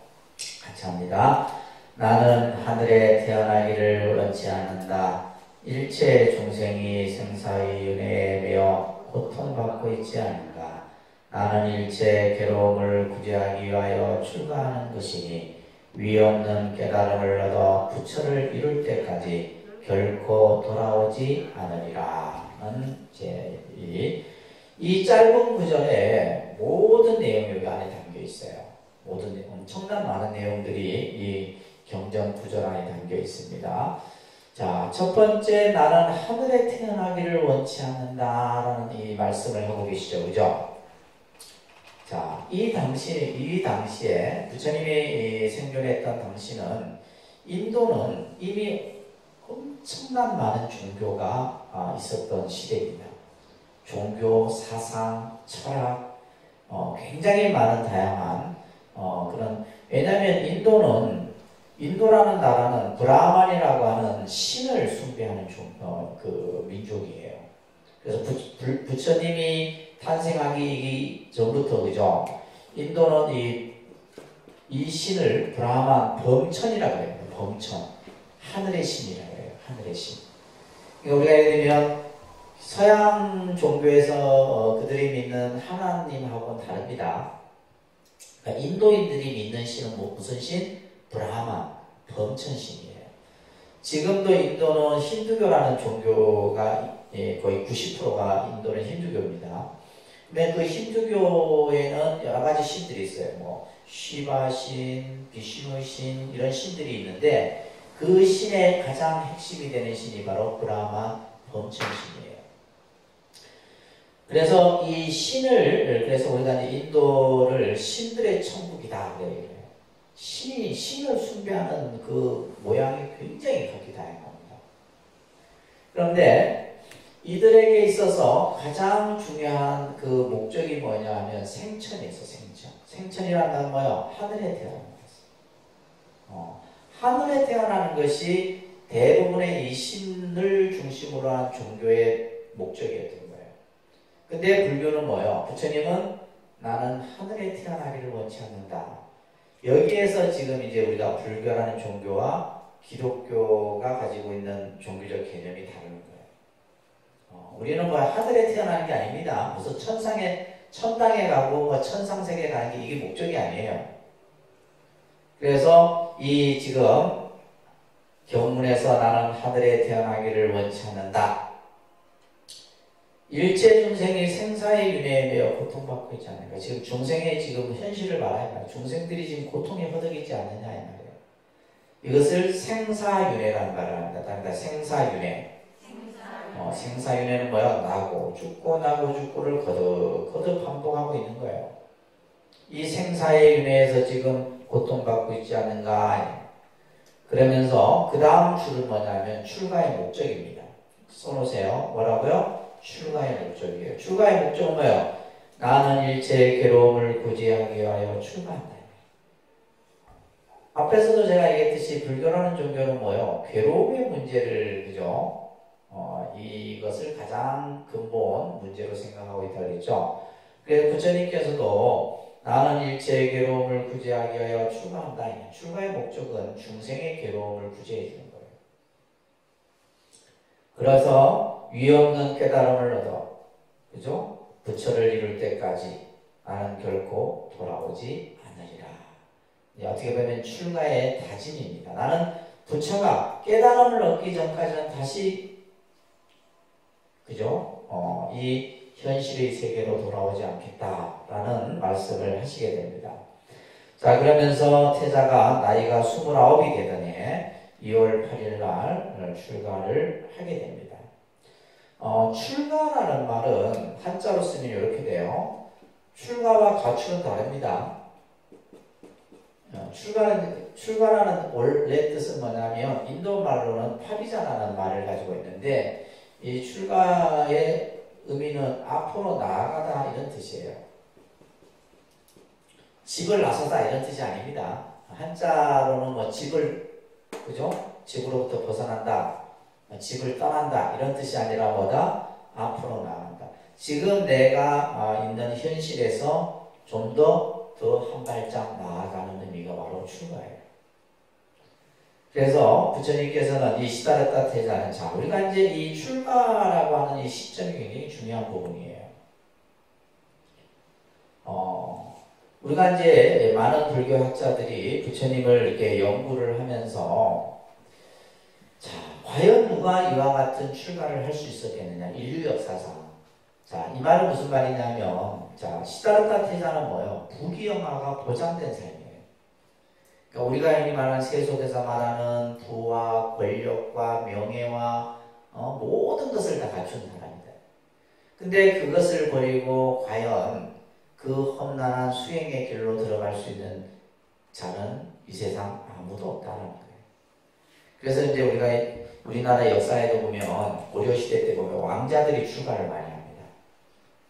같이 합니다. 나는 하늘에 태어나기를 원치 않는다. 일체 중생이 생사의 윤회에 매여 고통받고 있지 않은가. 나는 일체 괴로움을 구제하기 위하여 출가하는 것이니 위 없는 깨달음을 얻어 부처를 이룰 때까지 결코 돌아오지 않으리라. 이제 이 짧은 구절에 모든 내용이 여기 안에 담겨 있어요. 모든 엄청난 많은 내용들이 이 경전 구절 안에 담겨 있습니다. 자, 첫 번째 나는 하늘에 태어나기를 원치 않는다라는 이 말씀을 하고 계시죠, 그죠? 자, 이 당시에 부처님이 생존했던 당시는 인도는 이미 엄청난 많은 종교가 있었던 시대입니다. 종교, 사상, 철학, 굉장히 많은 다양한 왜냐하면 인도라는 나라는 브라만이라고 하는 신을 숭배하는 그 민족이에요. 그래서 부처님이 탄생하기 전부터 그죠? 인도는 이 신을 브라만 범천이라고 해요. 범천. 하늘의 신이라고 해요. 하늘의 신. 그러니까 우리가 예를 들면 서양 종교에서 그들이 믿는 하나님하고는 다릅니다. 그러니까 인도인들이 믿는 신은 무슨 신? 브라만, 범천신이에요. 지금도 인도는 힌두교라는 종교가 거의 90%가 인도는 힌두교입니다. 근데 그 힌두교에는 여러 가지 신들이 있어요. 뭐 시바신, 비슈누신 이런 신들이 있는데 그 신의 가장 핵심이 되는 신이 바로 브라만 범천신이에요. 그래서 이 신을 그래서 우리가 인도를 신들의 천국이다 그래요. 신을 숭배하는 그 모양이 굉장히 각기 다양합니다. 그런데 이들에게 있어서 가장 중요한 그 목적이 뭐냐 하면 생천에서 생천. 생천이라는 건 뭐예요? 하늘에 태어나는 것이에요. 하늘에 태어나는 것이 대부분의 이 신을 중심으로 한 종교의 목적이었던 거예요. 근데 불교는 뭐예요? 부처님은 나는 하늘에 태어나기를 원치 않는다. 여기에서 지금 이제 우리가 불교라는 종교와 기독교가 가지고 있는 종교적 개념이 다른 거예요. 우리는 뭐 하늘에 태어나는 게 아닙니다. 무슨 천상에 천당에 가고 뭐 천상세계에 가는 게 이게 목적이 아니에요. 그래서 이 지금 경문에서 나는 하늘에 태어나기를 원치 않는다. 일체 중생이 생사의 윤회에 매여 고통받고 있지 않을까. 지금 중생의 지금 현실을 말하는 중생들이 지금 고통에 허덕이지 않느냐 이 말이에요. 이것을 생사윤회라는 말을 합니다. 그러니까 생사윤회. 생사윤회는 뭐야? 나고 죽고 나고 죽고를 거듭 반복하고 있는 거예요. 이 생사의 윤회에서 지금 고통받고 있지 않은가. 그러면서 그 다음 줄은 뭐냐면 출가의 목적입니다. 써놓으세요. 뭐라고요? 출가의 목적이에요. 출가의 목적은 뭐예요? 나는 일체의 괴로움을 구제하기 위하여 출가한다. 앞에서도 제가 얘기했듯이 불교라는 종교는 뭐예요? 괴로움의 문제를, 그죠? 이것을 가장 근본 문제로 생각하고 있다고 그랬죠. 그래서 부처님께서도 나는 일체의 괴로움을 구제하기 위하여 출가한다. 출가의 목적은 중생의 괴로움을 구제해 주는 거예요. 그래서 위없는 깨달음을 얻어, 그죠? 부처를 이룰 때까지 나는 결코 돌아오지 않으리라. 어떻게 보면 출가의 다짐입니다. 나는 부처가 깨달음을 얻기 전까지는 다시, 그죠? 이 현실의 세계로 돌아오지 않겠다라는 말씀을 하시게 됩니다. 자, 그러면서 태자가 나이가 29이 되더니 2월 8일 날 출가를 하게 됩니다. 출가라는 말은 한자로 쓰면 이렇게 돼요. 출가와 가출은 다릅니다. 출가라는 원래 뜻은 뭐냐면 인도 말로는 파리자라는 말을 가지고 있는데 이 출가의 의미는 앞으로 나아가다 이런 뜻이에요. 집을 나서다 이런 뜻이 아닙니다. 한자로는 뭐 집을, 그죠? 집으로부터 벗어난다, 집을 떠난다 이런 뜻이 아니라 뭐다? 앞으로 나아간다. 지금 내가 있는 현실에서 좀 더 한 발짝 나아가는 의미가 바로 출가예요. 그래서 부처님께서는 이 시다르타 태자는, 자, 우리가 이제 이 출가라고 하는 이 시점이 굉장히 중요한 부분이에요. 우리가 이제 많은 불교학자들이 부처님을 이렇게 연구를 하면서, 자, 과연 누가 이와 같은 출가를 할 수 있었겠느냐, 인류 역사상. 자, 이 말은 무슨 말이냐면, 자, 시다르타 태자는 뭐예요? 부귀영화가 보장된 삶이에요. 그러니까 우리가 흔히 말하는 세속에서 말하는 부와 권력과 명예와 모든 것을 다 갖춘 사람이다. 근데 그것을 버리고 과연 그 험난한 수행의 길로 들어갈 수 있는 자는 이 세상 아무도 없다는 거예요. 그래서 이제 우리가 우리나라 역사에도 보면 고려시대 때 보면 왕자들이 출가를 많이 합니다.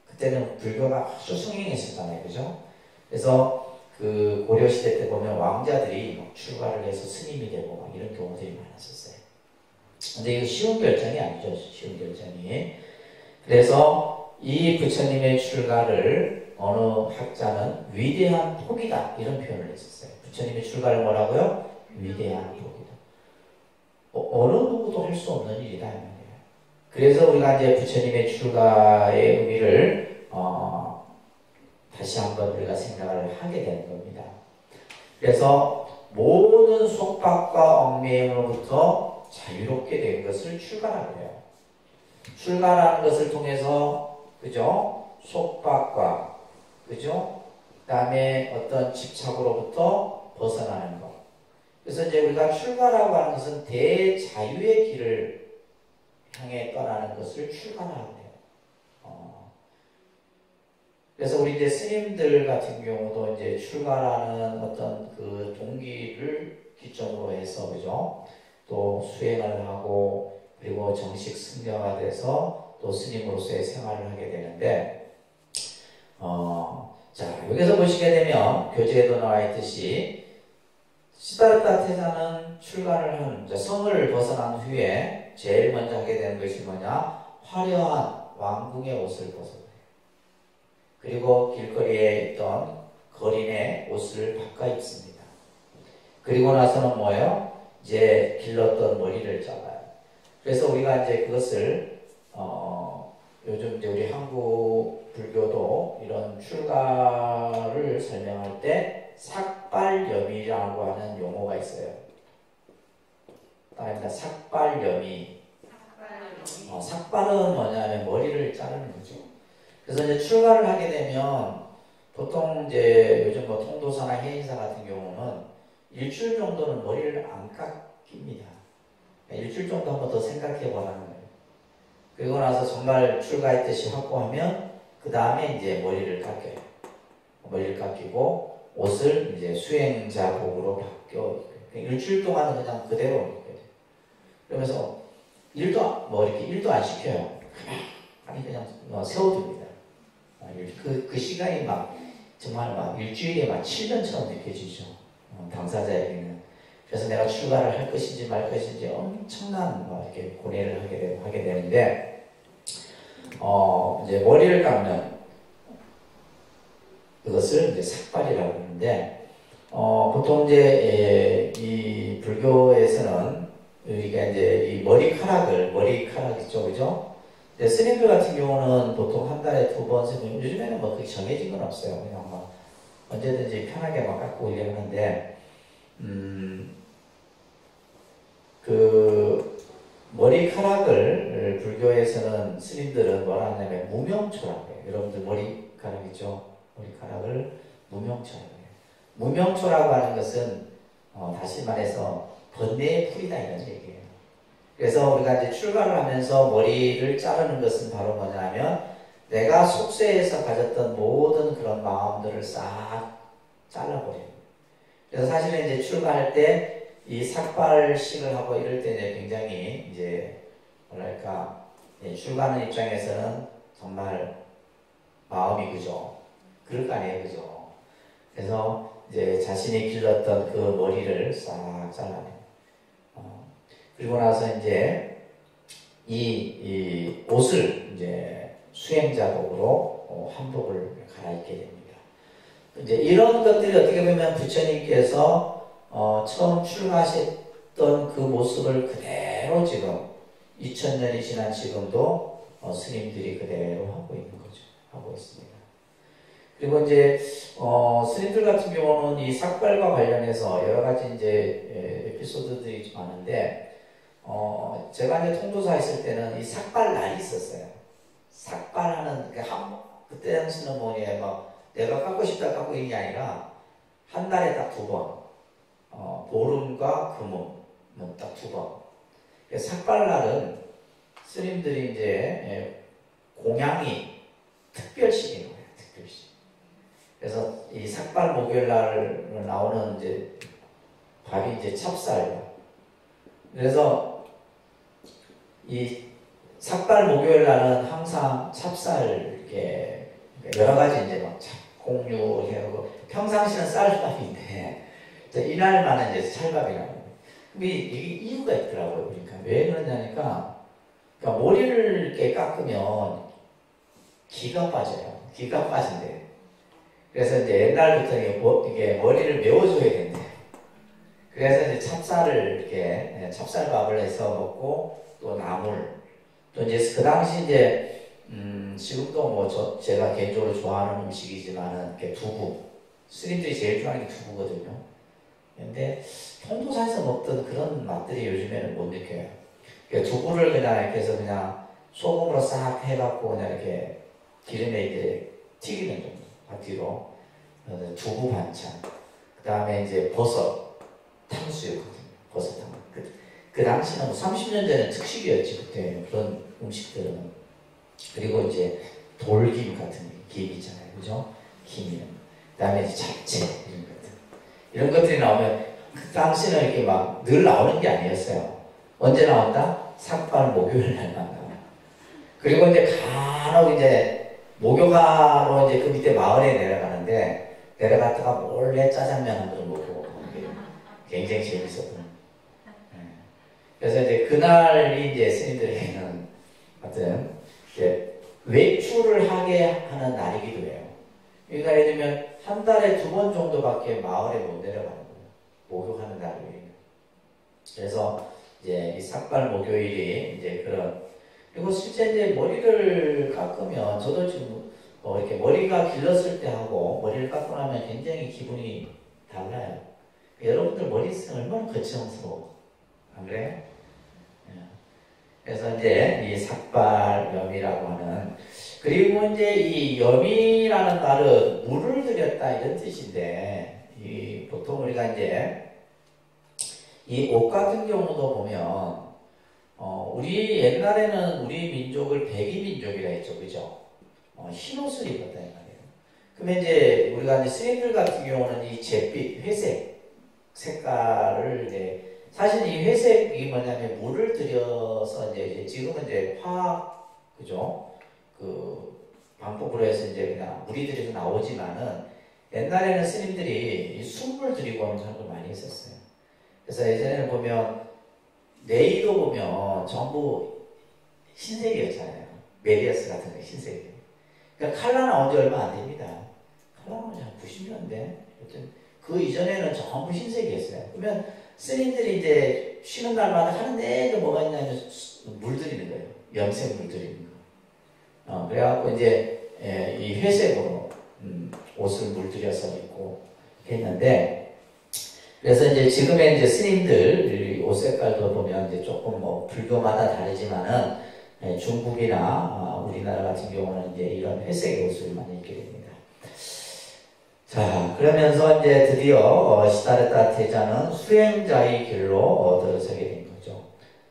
그때는 불교가 아주 성행했었잖아요. 그죠? 그래서 그 고려시대 때 보면 왕자들이 출가를 해서 스님이 되고 막 이런 경우들이 많았었어요. 근데 이거 쉬운 결정이 아니죠. 쉬운 결정이. 그래서 이 부처님의 출가를 어느 학자는 위대한 복이다 이런 표현을 했었어요. 부처님의 출가를 뭐라고요? 위대한 복이다. 어느 누구도 할 수 없는 일이다 이 말이에요. 그래서 우리가 이제 부처님의 출가의 의미를 다시 한번 우리가 생각을 하게 되는 겁니다. 그래서 모든 속박과 얽매임으로부터 자유롭게 된 것을 출가라고 해요. 출가라는 것을 통해서, 그죠? 속박과, 그죠? 그 다음에 어떤 집착으로부터 벗어나는 것. 그래서 이제 우리가 출가라고 하는 것은 대자유의 길을 향해 떠나는 것을 출가라고 해요. 그래서 우리 이제 스님들 같은 경우도 이제 출가라는 어떤 그 동기를 기점으로 해서, 그죠? 또 수행을 하고, 그리고 정식 승려가 돼서 또 스님으로서의 생활을 하게 되는데, 자, 여기서 보시게 되면 교재에도 나와 있듯이, 시다르타 태자는 출가를 한, 성을 벗어난 후에 제일 먼저 하게 되는 것이 뭐냐? 화려한 왕궁의 옷을 벗어요. 그리고 길거리에 있던 거린의 옷을 바꿔 입습니다. 그리고 나서는 뭐예요? 이제 길렀던 머리를 잘라요. 그래서 우리가 이제 그것을 요즘 이제 우리 한국 불교도 이런 출가를 설명할 때 삭발염이라고 하는 용어가 있어요. 따라합니다. 삭발염이. 삭발은 뭐냐면 머리를 자르는 거죠. 그래서 이제 출가를 하게 되면 보통 이제 요즘 뭐 통도사나 해인사 같은 경우는 일주일 정도는 머리를 안 깎입니다. 일주일 정도 한번 더 생각해 보라는 거예요. 그리고 나서 정말 출가했듯이 확고하면 그 다음에 이제 머리를 깎여요. 머리를 깎이고 옷을 이제 수행자복으로 바뀌어 일주일 동안은 그냥 그대로 입게 돼요. 그러면서 뭐 이렇게 일도 안 시켜요. 아니 그냥 세워둡니다. 그 시간이 막 정말 막 일주일에 막 7년처럼 느껴지죠. 당사자에게는. 그래서 내가 출가를 할 것인지 말 것인지 엄청난 이렇게 고뇌를 하게 되는데, 이제 머리를 깎는 그것을 이제 삭발이라고 하는데, 보통 이제 이 불교에서는 우리가 이제 이 머리카락 있죠, 그죠? 스님들 같은 경우는 보통 한 달에 2번, 3번, 요즘에는 뭐 그게 정해진 건 없어요. 그냥 막 언제든지 편하게 막 깎고 이러는데, 그 머리카락을 불교에서는 스님들은 뭐라 하냐면 무명초라고 해요. 여러분들 머리카락 있죠? 머리카락을 무명초라고 해요. 무명초라고 하는 것은 다시 말해서 번뇌의 풀이다 이런 얘기예요. 그래서 우리가 이제 출가를 하면서 머리를 자르는 것은 바로 뭐냐면 내가 속세에서 가졌던 모든 그런 마음들을 싹 잘라버려요. 그래서 사실은 이제 출가할 때 이 삭발식을 하고 이럴 때 이제 굉장히 이제 뭐랄까 출가하는 입장에서는 정말 마음이 그죠. 그럴 거 아니에요, 그죠. 그래서 이제 자신이 길렀던 그 머리를 싹 잘라내요. 그리고 나서 이제 이 옷을 이제 수행자복으로 한복을 갈아입게 됩니다. 이제 이런 것들이 어떻게 보면 부처님께서 처음 출가하셨던 그 모습을 그대로 지금 2000년이 지난 지금도 스님들이 그대로 하고 있는 거죠. 하고 있습니다. 그리고 이제 스님들 같은 경우는 이 삭발과 관련해서 여러 가지 이제 에피소드들이 많은데 제가 이제 통도사 했을 때는 이 삭발 날이 있었어요. 삭발하는 그때 당시는 뭐냐 막 내가 깎고 싶다 깎고 있는 게 아니라 한 달에 딱 2번. 보름과 금음은 딱 2번. 삭발날은 스님들이 이제 공양이 특별식인 거예요. 특별식. 그래서 이 삭발 목요일날 나오는 이제 밥이 이제 찹쌀. 그래서 이 삭발 목요일날은 항상 찹쌀 이렇게 여러 가지 이제 막 공유 해고 평상시는 쌀밥인데. 이날만은 이제 찰밥이라고. 근데 이게 이유가 있더라고요. 그러니까 왜 그러냐니까, 그러니까 머리를 이렇게 깎으면 기가 빠져요. 기가 빠진대. 그래서 이제 옛날부터 이게 머리를 메워줘야 된대. 그래서 이제 찹쌀을 이렇게 찹쌀밥을 해서 먹고 또 나물. 또 이제 그 당시 이제 지금도 뭐 제가 개인적으로 좋아하는 음식이지만은 두부. 스님들이 제일 좋아하는 게 두부거든요. 근데 통도사에서 먹던 그런 맛들이 요즘에는 못 느껴요. 그러니까 두부를 그냥 이렇게 해서 그냥 소금으로 싹 해갖고 그냥 이렇게 기름에 이제 튀기는 정도. 바뒤로. 두부 반찬. 그 다음에 이제 버섯. 탕수육거든요. 버섯탕. 그 당시는 뭐 30년 전에는 특식이었지, 그때. 그런 음식들은. 그리고 이제 돌김 같은 김 있잖아요. 그죠? 김이요. 그 다음에 이제 잡채. 이런 것들이 나오면 그 당시는 이렇게 막 늘 나오는 게 아니었어요. 언제 나온다? 삭발 목요일 날만 나와요. 그리고 이제 간혹 이제 목요가로 이제 그 밑에 마을에 내려가는데 내려갔다가 몰래 짜장면 한 그릇 먹고 굉장히 재밌었던. 그래서 이제 그날이 이제 스님들에게는 하여튼 외출을 하게 하는 날이기도 해요. 그러니까 예를 들면 한 달에 2번 정도밖에 마을에 못 내려가는 거예요. 목욕하는 날이에요. 그래서 이제 이 삭발 목요일이 이제 그런. 그리고 실제 이제 머리를 깎으면 저도 지금 이렇게 머리가 길렀을 때 하고 머리를 깎고 나면 굉장히 기분이 달라요. 여러분들 머리숱 얼마나 거칠어스러워. 안 그래요? 그래서 이제 이 삭발염이라고 하는, 그리고 이제 이 염이라는 말은 물을 들였다 이런 뜻인데, 이 보통 우리가 이제 이 옷 같은 경우도 보면 우리 옛날에는 우리 민족을 백이민족이라 했죠, 그죠? 흰 옷을 입었다 이 말이에요. 그러면 이제 우리가 이제 스님들 같은 경우는 이 잿빛, 회색 색깔을 이제, 사실 이 회색이 뭐냐면 물을 들여서 이제 지금은 이제 화학, 그죠? 그 방법으로 해서 이제 그냥 물이 들여서 나오지만은 옛날에는 스님들이 이 순물 들이고 하는 걸 많이 했었어요. 그래서 예전에는 보면 네이도 보면 전부 흰색이었잖아요. 메리어스 같은 거 흰색이에요. 그러니까 칼라 나온 지 얼마 안 됩니다. 칼라 나온 지 한 90년대? 그 이전에는 전부 흰색이었어요. 그러면 스님들이 이제 쉬는 날마다 하는 내내 뭐가 있냐면 물들이는 거예요. 염색 물들이는 거. 그래갖고 이제 이 회색으로 옷을 물들여서 입고 했는데, 그래서 이제 지금의 이제 스님들 옷 색깔도 보면 이제 조금 뭐 불교마다 다르지만은 중국이나 우리나라 같은 경우는 이제 이런 회색의 옷을 많이 입게 됩니다. 자, 그러면서 이제 드디어 시다르타 태자는 수행자의 길로 들어서게 된 거죠.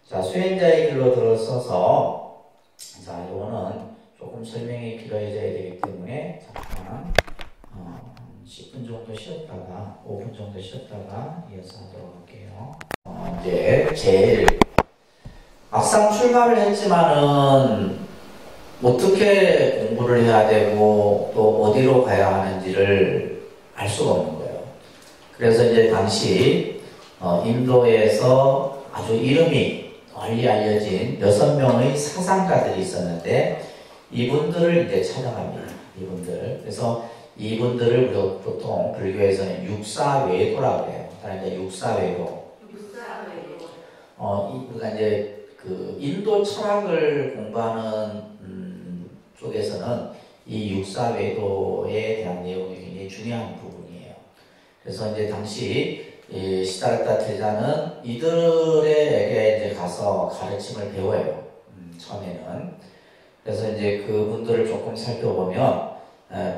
자, 수행자의 길로 들어서서, 자, 이거는 조금 설명이 길어져야 되기 때문에 잠깐 10분 정도 쉬었다가 5분 정도 쉬었다가 이어서 하도록 할게요. 이제 제일 막상 출가를 했지만은 어떻게 공부를 해야 되고 또 어디로 가야 하는지를 알 수가 없는 거예요. 그래서 이제 당시 인도에서 아주 이름이 널리 알려진 6명의 사상가들이 있었는데 이분들을 이제 찾아갑니다. 이분들. 그래서 이분들을 보통 불교에서는 육사외도라고 해요. 이제 육사외도. 그러니까 이제 그 인도 철학을 공부하는 쪽에서는 이 육사외도에 대한 내용이 굉장히 중요한 부분이에요. 그래서 이제 당시 이 시다르타 태자는 이들에게 이제 가서 가르침을 배워요. 처음에는. 그래서 이제 그분들을 조금 살펴보면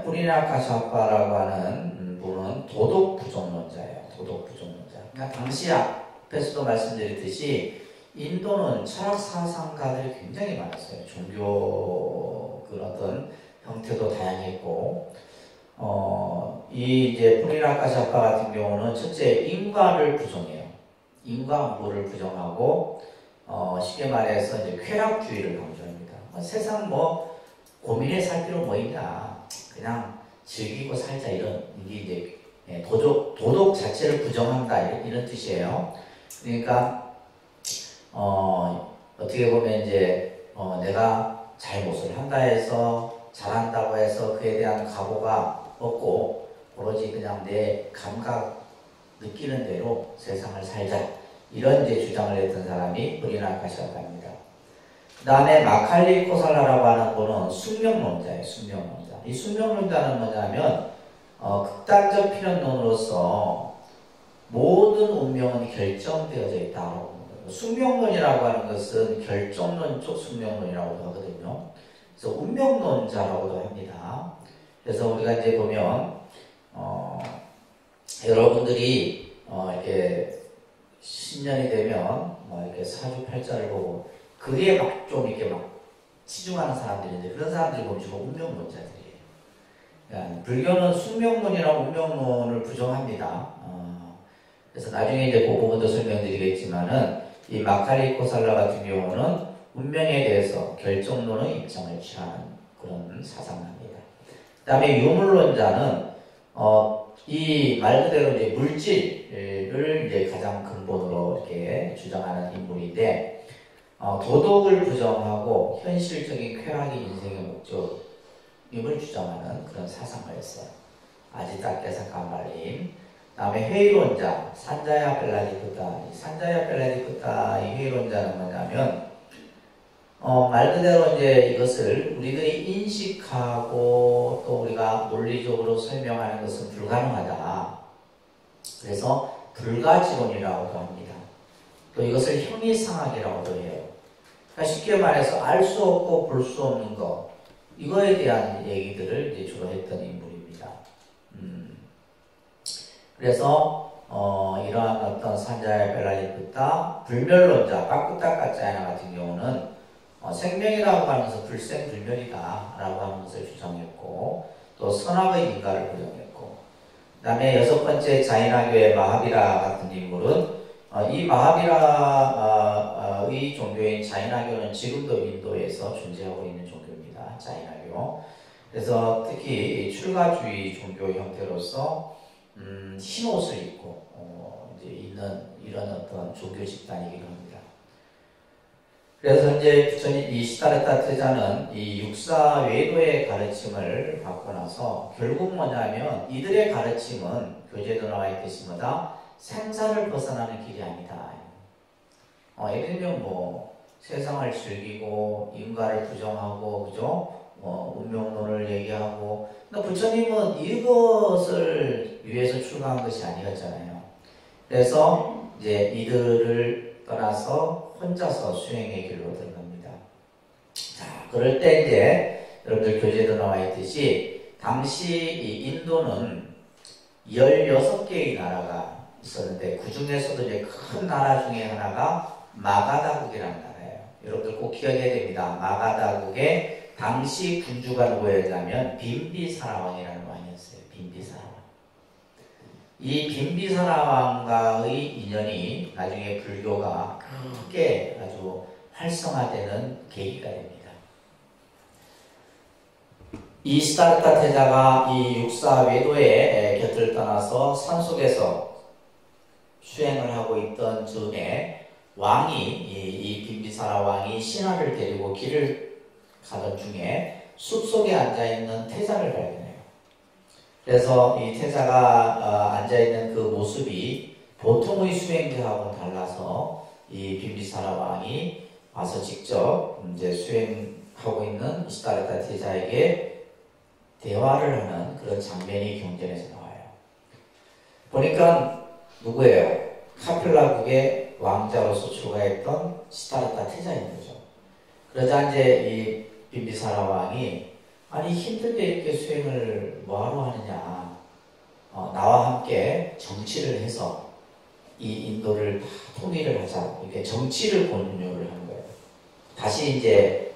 뿌리나카샤파라고 하는 분은 도덕 부정론자예요. 도덕 부정론자. 그러니까 당시 앞에서도 말씀드렸듯이 인도는 철학 사상가들이 굉장히 많았어요. 종교 어떤 형태도 다양했고, 이 이제 뿌리나카샤파 같은 경우는 첫째 인과를 부정해요. 인과무를 부정하고, 쉽게 말해서 이제 쾌락주의를 강조합니다. 세상 뭐 고민해 살 필요 뭐 있냐, 그냥 즐기고 살자, 이런 이게 이제 도덕 자체를 부정한다, 이런 뜻이에요. 그러니까 어떻게 보면 이제 내가 잘못을 한다 해서 잘한다고 해서 그에 대한 각오가 없고 오로지 그냥 내 감각 느끼는 대로 세상을 살자, 이런 이제 주장을 했던 사람이 뿌리나카샤파입니다. 그 다음에 마칼리 코살라라고 하는 분은 숙명론자예요. 숙명론자. 이 숙명론자는 뭐냐면 극단적 필연론으로서 모든 운명은 결정되어져 있다고. 숙명론이라고 하는 것은 결정론 쪽 숙명론이라고도 하거든요. 그래서 운명론자라고도 합니다. 그래서 우리가 이제 보면 여러분들이 이렇게 신년이 되면 이렇게 사주팔자를 보고 그게 막 좀 이렇게 막 치중하는 사람들인데, 그런 사람들이 보면 주로 운명론자들이에요. 그러니까 불교는 숙명론이랑 운명론을 부정합니다. 그래서 나중에 이제 그 부분도 설명드리겠지만은 이 마카리 코살라 같은 경우는 운명에 대해서 결정론의 입장을 취하는 그런 사상가입니다. 그 다음에 유물론자는 이 말 그대로 이제 물질을 이제 가장 근본으로 이렇게 주장하는 인물인데, 도덕을 부정하고 현실적인 쾌락이 인생의 목적임을 주장하는 그런 사상을 했어요. 아지타케사 까말림. 다음에 회의론자 산자야 벨라디푸타. 산자야 벨라디푸타의 회의론자는 뭐냐면 말 그대로 이제 이것을 우리들이 인식하고 또 우리가 논리적으로 설명하는 것은 불가능하다. 그래서 불가지론이라고도 합니다. 또 이것을 형이상학이라고도 해요. 그러니까 쉽게 말해서 알 수 없고 볼 수 없는 것, 이거에 대한 얘기들을 이제 주로 했던 인물입니다. 그래서 이러한 어떤 산자의 벨라리프타, 불멸론자, 바쿠타카짜이나 같은 경우는 생명이라고 하면서 불생불멸이다 라고 하는 것을 주장했고, 또 선악의 인가를 부정했고, 그 다음에 여섯 번째 자이나교의 마하비라 같은 인물은 이 마하비라의 종교인 자이나교는 지금도 인도에서 존재하고 있는 종교입니다. 자이나교. 그래서 특히 출가주의 종교 형태로서 흰옷을 입고 이제 있는 이런 어떤 종교 집단이기도 합니다. 그래서 이제 부처님 이 시다르타 태자는 이 육사 외도의 가르침을 받고 나서 결국 뭐냐면 이들의 가르침은 교재도 나와 있듯이 뭐다 생사를 벗어나는 길이 아니다. 예를 들면 뭐 세상을 즐기고 인과를 부정하고 그죠? 운명론을 얘기하고. 근데 부처님은 이것을 위해서 출가한 것이 아니었잖아요. 그래서 이제 이들을 떠나서 혼자서 수행의 길로 들어갑니다. 자, 그럴 때 이제 여러분들 교재도 나와 있듯이 당시 이 인도는 16개의 나라가 있었는데 그 중에서도 이제 큰 나라 중에 하나가 마가다국이라는 나라예요. 여러분들 꼭 기억해야 됩니다. 마가다국의 당시 군주가 누구였냐면 빈비사라 왕이라는 왕이었어요. 빈비사라 왕. 이 빈비사라 왕과의 인연이 나중에 불교가 크게 아주 활성화되는 계기가 됩니다. 이 시다르타 태자가 이 육사 외도의 곁을 떠나서 산속에서 수행을 하고 있던 즈음에 왕이 이 빈비사라 왕이 신하를 데리고 길을 가던 중에 숲속에 앉아있는 태자를 발견해요. 그래서 이 태자가 앉아있는 그 모습이 보통의 수행자하고는 달라서 이 빈비사라 왕이 와서 직접 이제 수행하고 있는 시다르타 태자에게 대화를 하는 그런 장면이 경전에서 나와요. 보니까 누구예요? 카필라국의 왕자로서 출가했던 시다르타 태자인 거죠. 그러자 이제 이 빈비사라 왕이 아니 힘들게 이렇게 수행을 뭐하러 하느냐, 나와 함께 정치를 해서 이 인도를 다 통일을 하자, 이렇게 정치를 권유를 한 거예요. 다시 이제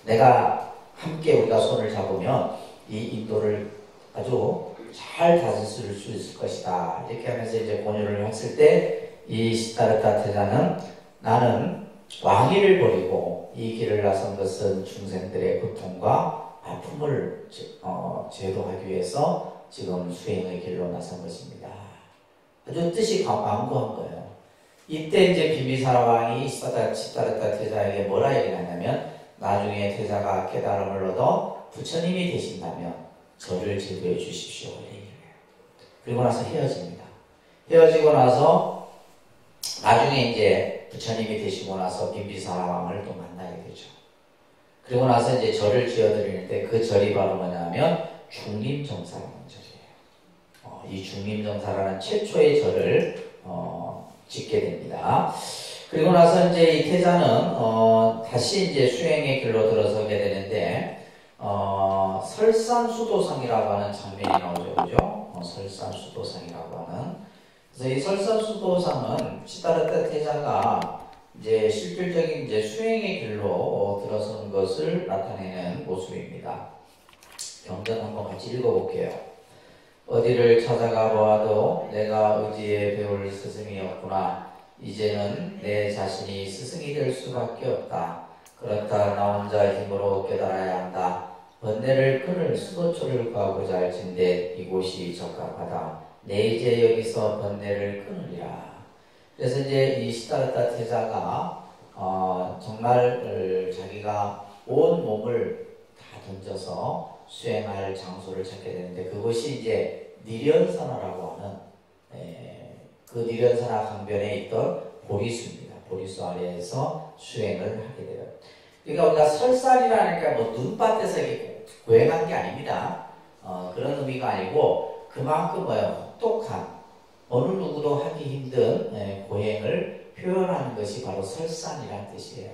내가 함께 우리가 손을 잡으면 이 인도를 아주 잘 다스릴 수 있을 것이다, 이렇게 하면서 이제 권유를 했을 때 이 시다르타 태자는 나는 왕위를 버리고 이 길을 나선 것은 중생들의 고통과 아픔을 제도하기 위해서 지금 수행의 길로 나선 것입니다. 아주 뜻이 완고한 거예요. 이때 이제 빈비사라 왕이 시다르타 태자에게 뭐라 얘기하냐면 나중에 태자가 깨달음을 얻어 부처님이 되신다면 저를 제도해 주십시오, 이렇게 얘기해요. 그리고 나서 헤어집니다. 헤어지고 나서 나중에 이제 부처님이 되시고 나서 빈비사라 왕을 또 만나게 되죠. 그리고 나서 이제 절을 지어드리는데 그 절이 바로 뭐냐면 중림정사라는 절이에요. 이 중림정사라는 최초의 절을 짓게 됩니다. 그리고 나서 이제 이 태자는 다시 이제 수행의 길로 들어서게 되는데 설산수도상이라고 하는 장면이 나오죠, 그죠? 설산수도상이라고 하는. 그래서 이 설산수도상은 시다르타 태자가 이제 실질적인 이제 수행의 길로 들어선 것을 나타내는 모습입니다. 경전 한번 같이 읽어볼게요. 어디를 찾아가 보아도 내가 의지에 배울 스승이 없구나. 이제는 내 자신이 스승이 될 수밖에 없다. 그렇다 나 혼자 힘으로 깨달아야 한다. 번뇌를 끊을 수도처를 구하고자 할진대 이곳이 적합하다. 내 이제 여기서 번뇌를 끊으리라. 그래서 이제 이 시다르타 태자가 정말 자기가 온 몸을 다 던져서 수행할 장소를 찾게 되는데 그것이 이제 니련사나라고 하는 그 니련사나 강변에 있던 보리수입니다. 보리수 아래에서 수행을 하게 돼요. 그러니까 우리가 설살이라는 게 뭐 눈밭에서 고행한 게 아닙니다. 그런 의미가 아니고 그만큼 뭐예요? 혹독한 어느 누구도 하기 힘든 고행을 표현하는 것이 바로 설산이라는 뜻이에요.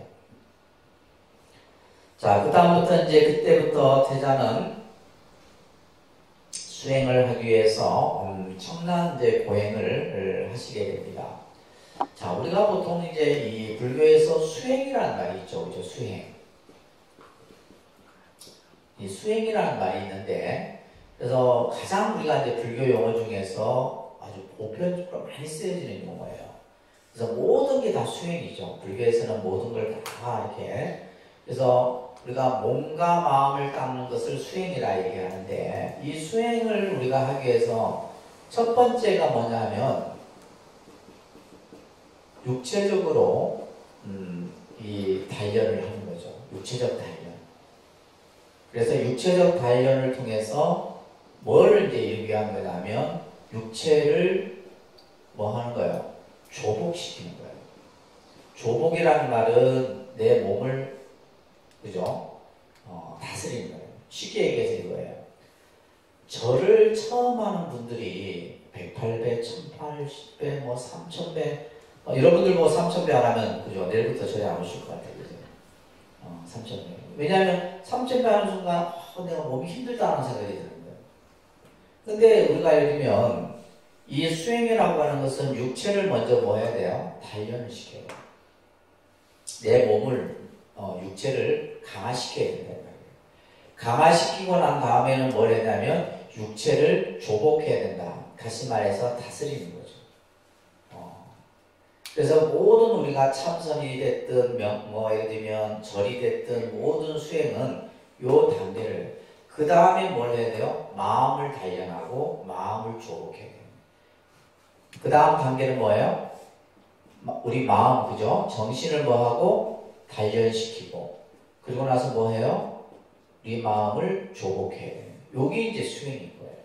자, 그 다음부터 이제 그때부터 태자는 수행을 하기 위해서 엄청난 이제 고행을 하시게 됩니다. 자, 우리가 보통 이제 이 불교에서 수행이라는 말이 있죠. 그죠? 수행. 이 수행이라는 말이 있는데, 그래서 가장 우리가 이제 불교 용어 중에서 아주 보편적으로 많이 쓰여지는 용어예요. 그래서 모든 게 다 수행이죠. 불교에서는 모든 걸 다 이렇게. 그래서 우리가 몸과 마음을 닦는 것을 수행이라 얘기하는데, 이 수행을 우리가 하기 위해서 첫 번째가 뭐냐면, 육체적으로 이 단련을 하는 거죠. 육체적 단련. 그래서 육체적 단련을 통해서 뭘 이제 이루기 위한 거냐면 육체를 뭐 하는 거예요? 조복시키는 거예요. 조복이라는 말은 내 몸을 그죠? 다스리는 거예요. 쉽게 얘기해서 이거예요. 절을 처음 하는 분들이 108배, 1080배, 뭐 3000배 여러분들 뭐 3000배 안 하면 그죠? 내일부터 절에 안 오실 것 같아요. 그죠? 3000배. 왜냐하면 3000배 하는 순간 내가 몸이 힘들다는 생각이 드는 거예요. 근데 우리가 예를 들면 이 수행이라고 하는 것은 육체를 먼저 뭐 해야 돼요? 단련을 시켜요. 내 몸을 육체를 강화시켜야 된다는 거예요. 강화시키고 난 다음에는 뭘 했냐면 육체를 조복해야 된다. 다시 말해서 다스리는 거죠. 그래서 모든 우리가 참선이 됐든 예를 들면 절이 됐든 모든 수행은 요 단계를 그 다음에 뭘 해야 돼요? 마음을 단련하고 마음을 조복해야 돼요. 그 다음 단계는 뭐예요? 우리 마음 그죠? 정신을 뭐하고 단련시키고 그리고 나서 뭐해요? 우리 마음을 조복해야 돼요. 요게 이제 수행인 거예요.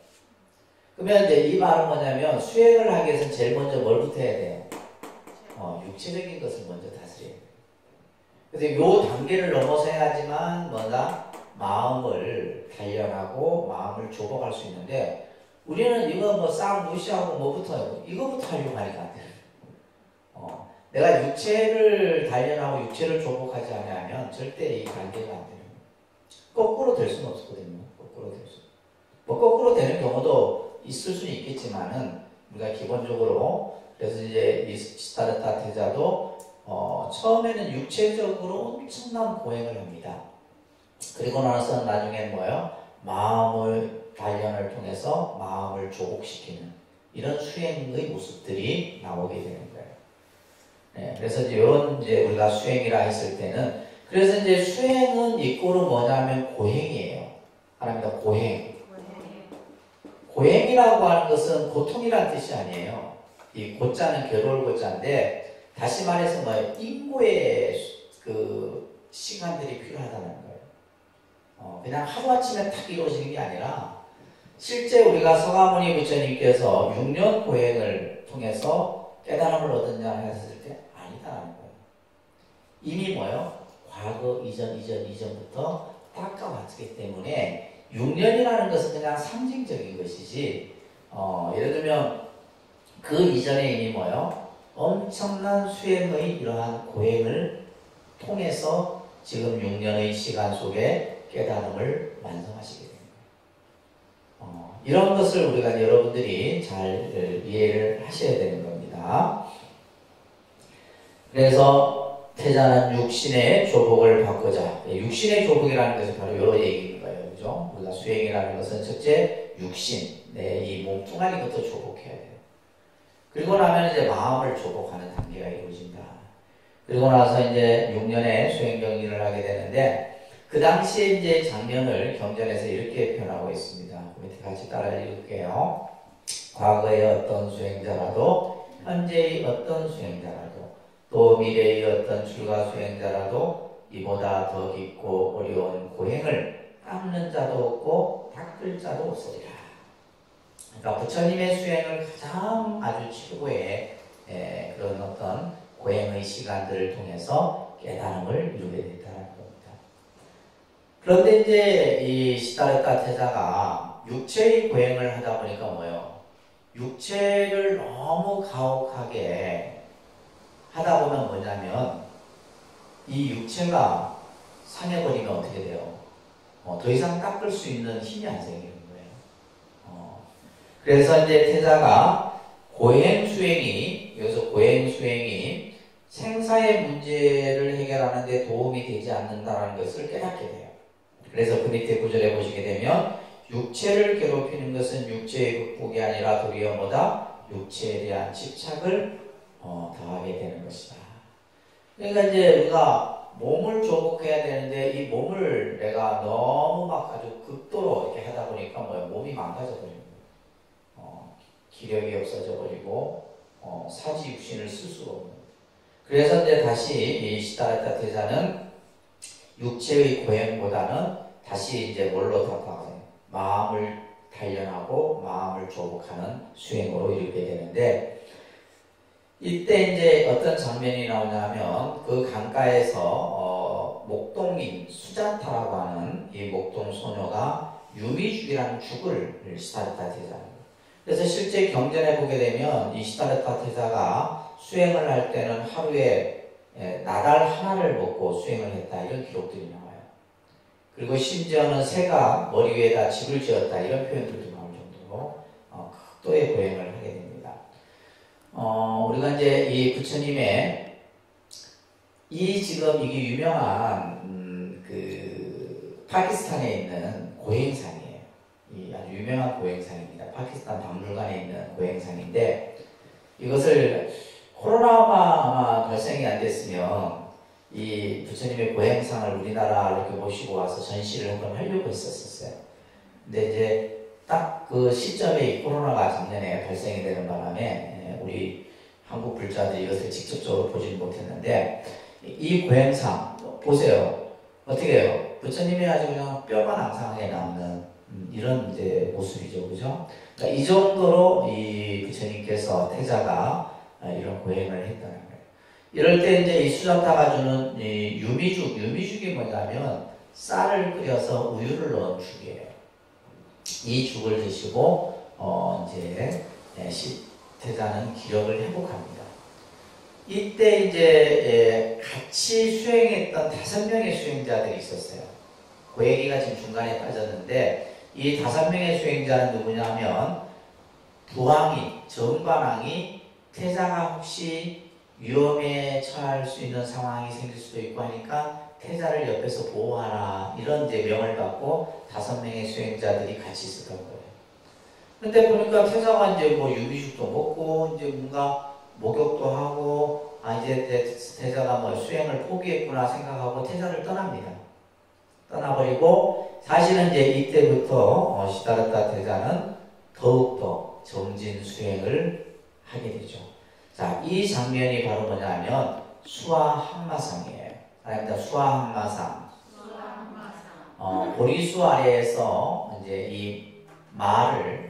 그러면 이제 이 말은 뭐냐면 수행을 하기 위해서는 제일 먼저 뭘부터 해야 돼요? 육체적인 것을 먼저 다스려야 돼요. 그래서 요 단계를 넘어서 해야지만 뭐다? 마음을 단련하고 마음을 조복할 수 있는데 우리는 이거 뭐 싹 무시하고 뭐부터 이거부터 하려고 하니까 안 돼요. 내가 육체를 단련하고 육체를 조복하지 않으면 절대 이 단계가 안 돼요. 거꾸로 될 수는 없거든요. 거꾸로 될 수. 뭐 거꾸로 되는 경우도 있을 수는 있겠지만은 우리가 기본적으로 그래서 이제 이 시타르타 태자도 처음에는 육체적으로 엄청난 고행을 합니다. 그리고 나서 나중에 뭐예요? 마음을 단련을 통해서 마음을 조복시키는 이런 수행의 모습들이 나오게 되는 거예요. 네, 그래서 이런 이제 우리가 수행이라 했을 때는 그래서 이제 수행은 이꼬로 뭐냐면 고행이에요. 말합니다. 고행. 고행이라고 하는 것은 고통이라는 뜻이 아니에요. 이 고자는 괴로울 고자인데 다시 말해서 뭐예요? 인고의 그 시간들이 필요하다는 거예요. 그냥 하루아침에 탁 이루어지는 게 아니라 실제 우리가 서가모니 부처님께서 6년 고행을 통해서 깨달음을 얻었냐 했을 때 아니다라는 거예요. 이미 뭐예요? 과거 이전부터 닦아왔기 때문에 6년이라는 것은 그냥 상징적인 것이지 예를 들면 그 이전에 이미 뭐예요? 엄청난 수행의 이러한 고행을 통해서 지금 6년의 시간 속에 깨달음을 완성하시게 됩니다. 이런 것을 우리가 여러분들이 잘 이해를 하셔야 되는 겁니다. 그래서 태자는 육신의 조복을 바꾸자. 육신의 조복이라는 것은 바로 이런 얘기인 거예요. 그죠? 우리가 수행이라는 것은 첫째 육신, 내 이 몸뚱아리부터 조복해야 돼요. 그리고 나면 이제 마음을 조복하는 단계가 이루어진다. 그리고 나서 이제 6년의 수행 경리를 하게 되는데 그 당시에 이제 장면을 경전에서 이렇게 표현하고 있습니다. 밑에 같이 따라 읽을게요. 과거의 어떤 수행자라도 현재의 어떤 수행자라도 또 미래의 어떤 출가 수행자라도 이보다 더 깊고 어려운 고행을 닦는 자도 없고 닦을 자도 없으리라. 그러니까 부처님의 수행을 가장 아주 최고의 그런 어떤 고행의 시간들을 통해서 깨달음을 이루게 됐다는 겁니다. 그런데 이제 이 시다르타 태자가 육체의 고행을 하다 보니까 뭐예요? 육체를 너무 가혹하게 하다 보면 뭐냐면 이 육체가 상해버리면 어떻게 돼요? 더 이상 닦을 수 있는 힘이 안 생기는 거예요. 그래서 이제 태자가 고행 수행이, 여기서 고행 수행이 생사의 문제를 해결하는 데 도움이 되지 않는다는 것을 깨닫게 돼요. 그래서 그 밑에 구절에 보시게 되면 육체를 괴롭히는 것은 육체의 극복이 아니라 도리어 뭐다? 육체에 대한 집착을 더하게 되는 것이다. 그러니까 이제 우리가 몸을 조복해야 되는데 이 몸을 내가 너무 막 아주 극도로 이렇게 하다 보니까 뭐야? 몸이 망가져 버리는 거예요. 기력이 없어져 버리고 사지 육신을 쓸 수가 없는 거예요. 그래서 이제 다시 이 시다르타 태자는 육체의 고행보다는 다시 이제 뭘로 답하세요? 마음을 단련하고 마음을 조복하는 수행으로 이르게 되는데, 이때 이제 어떤 장면이 나오냐면 그 강가에서 목동인 수잔타라고 하는 이 목동 소녀가 유미죽이라는 죽을 시다르타 태자입니다. 그래서 실제 경전에 보게 되면 이 시다르타 태자가 수행을 할 때는 하루에 나달 하나를 먹고 수행을 했다, 이런 기록들이 나와요. 그리고 심지어는 새가 머리 위에다 집을 지었다, 이런 표현들도 나올 정도로 극도의 고행을 하게 됩니다. 우리가 이제 이 부처님의 지금 이게 유명한 그 파키스탄에 있는 고행상이에요. 이 아주 유명한 고행상입니다. 파키스탄 박물관에 있는 고행상인데, 이것을 코로나가 아마 발생이 안 됐으면 이 부처님의 고행상을 우리나라 이렇게 모시고 와서 전시를 한번 하려고 했었어요. 근데 이제 딱 그 시점에 이 코로나가 작년에 발생이 되는 바람에 우리 한국 불자들이 이것을 직접적으로 보지는 못했는데, 이 고행상 보세요. 어떻게 해요? 부처님이 아주 그냥 뼈만 앙상하게 남는 이런 이제 모습이죠, 그죠? 그러니까 이 정도로 이 부처님께서 태자가 이런 고행을 했다는 거예요. 이럴 때 이제 이 수잔타가 주는 이 유미죽이 뭐냐면 쌀을 끓여서 우유를 넣은 죽이에요. 이 죽을 드시고 이제 태자는 기력을 회복합니다. 이때 이제 같이 수행했던 5명의 수행자들이 있었어요. 고얘기가 지금 중간에 빠졌는데, 이 5명의 수행자는 누구냐면 부왕이, 정관왕이 태자가 혹시 위험에 처할 수 있는 상황이 생길 수도 있고 하니까 태자를 옆에서 보호하라, 이런 이제 명을 받고 5명의 수행자들이 같이 있었던 거예요. 근데 보니까 태자가 이제 뭐 유비죽도 먹고 이제 뭔가 목욕도 하고 이제 태자가 뭐 수행을 포기했구나 생각하고 태자를 떠납니다. 떠나버리고, 사실은 이제 이때부터 시다르타 태자는 더욱더 정진 수행을 하게 되죠. 자, 이 장면이 바로 뭐냐면 수화항마상이에요. 아닙니다. 수화항마상. 보리수 아래에서 이제 이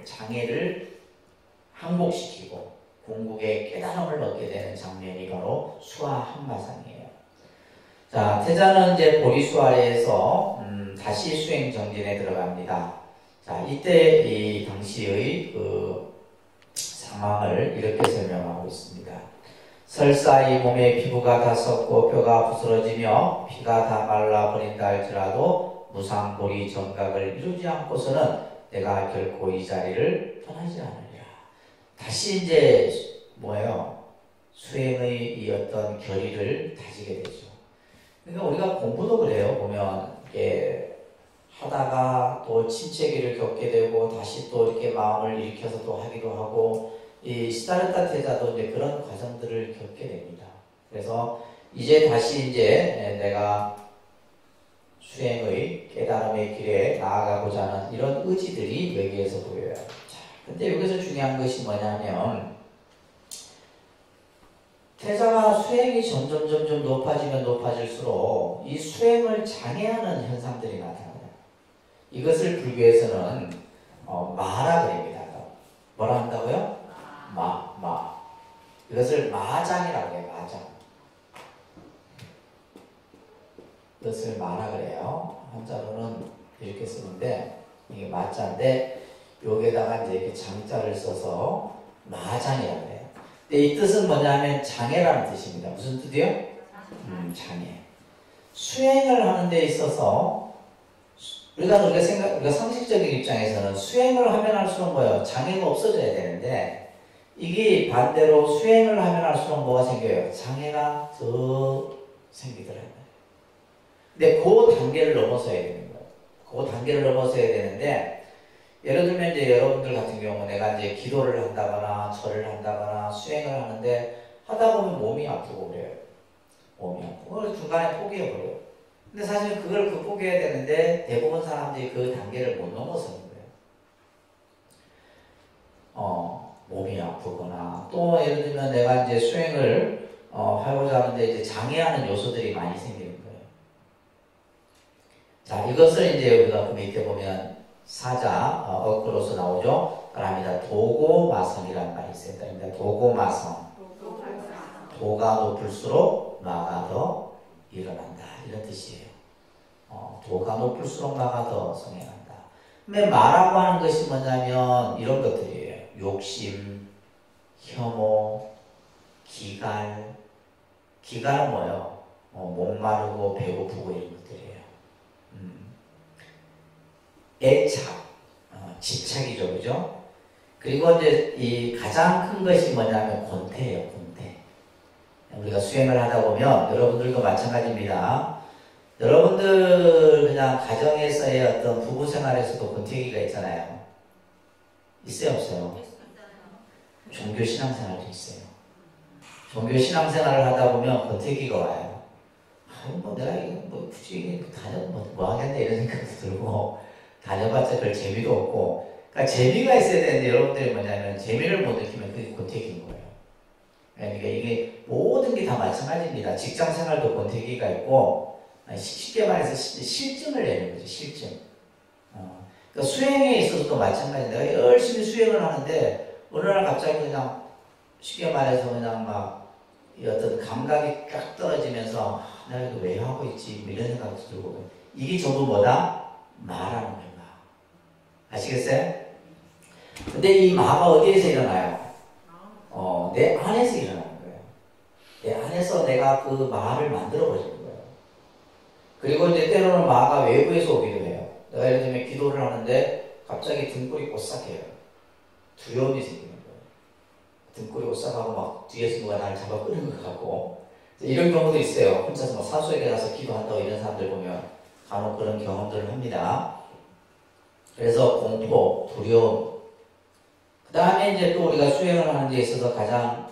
장애를 항복시키고 궁극의 깨달음을 얻게 되는 장면이 바로 수화항마상이에요. 자, 태자는 이제 보리수 아래에서 다시 수행 정진에 들어갑니다. 자, 이때 이 당시의 그 상황을 이렇게 설명하고 있습니다. 설사 이 몸의 피부가 다 썩고 뼈가 부스러지며 피가 다 말라버린다 할지라도 무상보리 정각을 이루지 않고서는 내가 결코 이 자리를 떠나지 않으리라. 다시 이제 뭐예요? 수행의 이 어떤 결의를 다지게 되죠. 그러니까 우리가 공부도 그래요. 보면 이게 하다가 또 침체기를 겪게 되고 다시 또 이렇게 마음을 일으켜서 또 하기도 하고, 이 시다르타 태자도 이제 그런 과정들을 겪게 됩니다. 그래서 이제 다시 이제 내가 수행의 깨달음의 길에 나아가고자 하는 이런 의지들이 여기에서 보여요. 자, 근데 여기서 중요한 것이 뭐냐면 태자가 수행이 점점 높아지면 높아질수록 이 수행을 장애하는 현상들이 나타나요. 이것을 불교에서는 마라 그럽니다. 뭐라 한다고요? 이것을 마장이라고 해요. 마장. 이것을 마라 그래요. 한자로는 이렇게 쓰는데 이게 마자인데 여기에다가 이제 이렇게 장자를 써서 마장이라고 해요. 근데 이 뜻은 뭐냐면 장애라는 뜻입니다. 무슨 뜻이요? 장애. 수행을 하는 데 있어서 우리가 상식적인 입장에서는 수행을 하면 할수록 뭐예요? 장애가 없어져야 되는데 이게 반대로 수행을 하면 할수록 뭐가 생겨요? 장애가 더 생기더라고요. 근데 그 단계를 넘어서야 되는 거예요. 그 단계를 넘어서야 되는데 예를 들면 이제 여러분들 같은 경우 내가 이제 기도를 한다거나 절을 한다거나 수행을 하는데 하다 보면 몸이 아프고 그래요. 몸이 아프고 그걸 중간에 포기해버려요. 근데 사실 그걸 극복해야 되는데 대부분 사람들이 그 단계를 못 넘어서는 거예요. 몸이 아프거나 또 예를 들면 내가 이제 수행을 하고자 하는데 이제 장애하는 요소들이 많이 생기는 거예요. 자, 이것을 이제 우리가 그 밑에 보면 사자 어구로서 나오죠. 그럽니다. 도고마성이라는 말이 있어요. 그러니까 도고마성. 도가 높을수록 마가 더 일어난다. 이런 뜻이에요. 도가 높을수록 마가 더 성행한다. 근데 마라고 하는 것이 뭐냐면 이런 것들이에요. 욕심, 혐오, 기갈. 기갈은 뭐예요? 목마르고 배고프고 이런 것들이에요. 애착, 집착이죠, 그죠? 그리고 이제 이 가장 큰 것이 뭐냐면 권태예요, 권태. 우리가 수행을 하다 보면 여러분들도 마찬가지입니다. 여러분들 그냥 가정에서의 어떤 부부 생활에서도 권태기가 있잖아요. 있어요, 없어요? 종교 신앙생활도 있어요. 종교 신앙생활을 하다 보면 권태기가 와요. 뭐 내가 이거 뭐 굳이 다녀 뭐 하겠네 이런 생각도 들고 다녀봤자 별 재미도 없고. 그러니까 재미가 있어야 되는데 여러분들이 뭐냐면 재미를 못 느끼면 그게 권태기인 거예요. 그러니까 이게 모든 게 다 마찬가지입니다. 직장생활도 권태기가 있고 쉽게 말해서 실증을 내는 거죠. 실증. 그러니까 수행에 있어서도 마찬가지인데 내가 열심히 수행을 하는데 어느 날 갑자기 그냥 쉽게 말해서 그냥 막 어떤 감각이 쫙 떨어지면서 내가 이거 왜 하고 있지 뭐 이런 생각도 들고 이게 전부 뭐다? 마라는 거예요. 아시겠어요? 근데 이 마가 어디에서 일어나요? 내 안에서 일어나는 거예요. 내 안에서 내가 그 마를 만들어 버리는 거예요. 그리고 이제 때로는 마가 외부에서 오기도 해요. 내가 예를 들면 기도를 하는데 갑자기 등골이 오싹해요. 두려움이 생기는 거예요. 등골이 오싹하고 막 뒤에서 누가 나를 잡아 끄는 것 같고 이런 경우도 있어요. 혼자서 막 산속에 가서 기도한다고 이런 사람들 보면 간혹 그런 경험들을 합니다. 그래서 공포, 두려움. 그 다음에 이제 또 우리가 수행을 하는 데 있어서 가장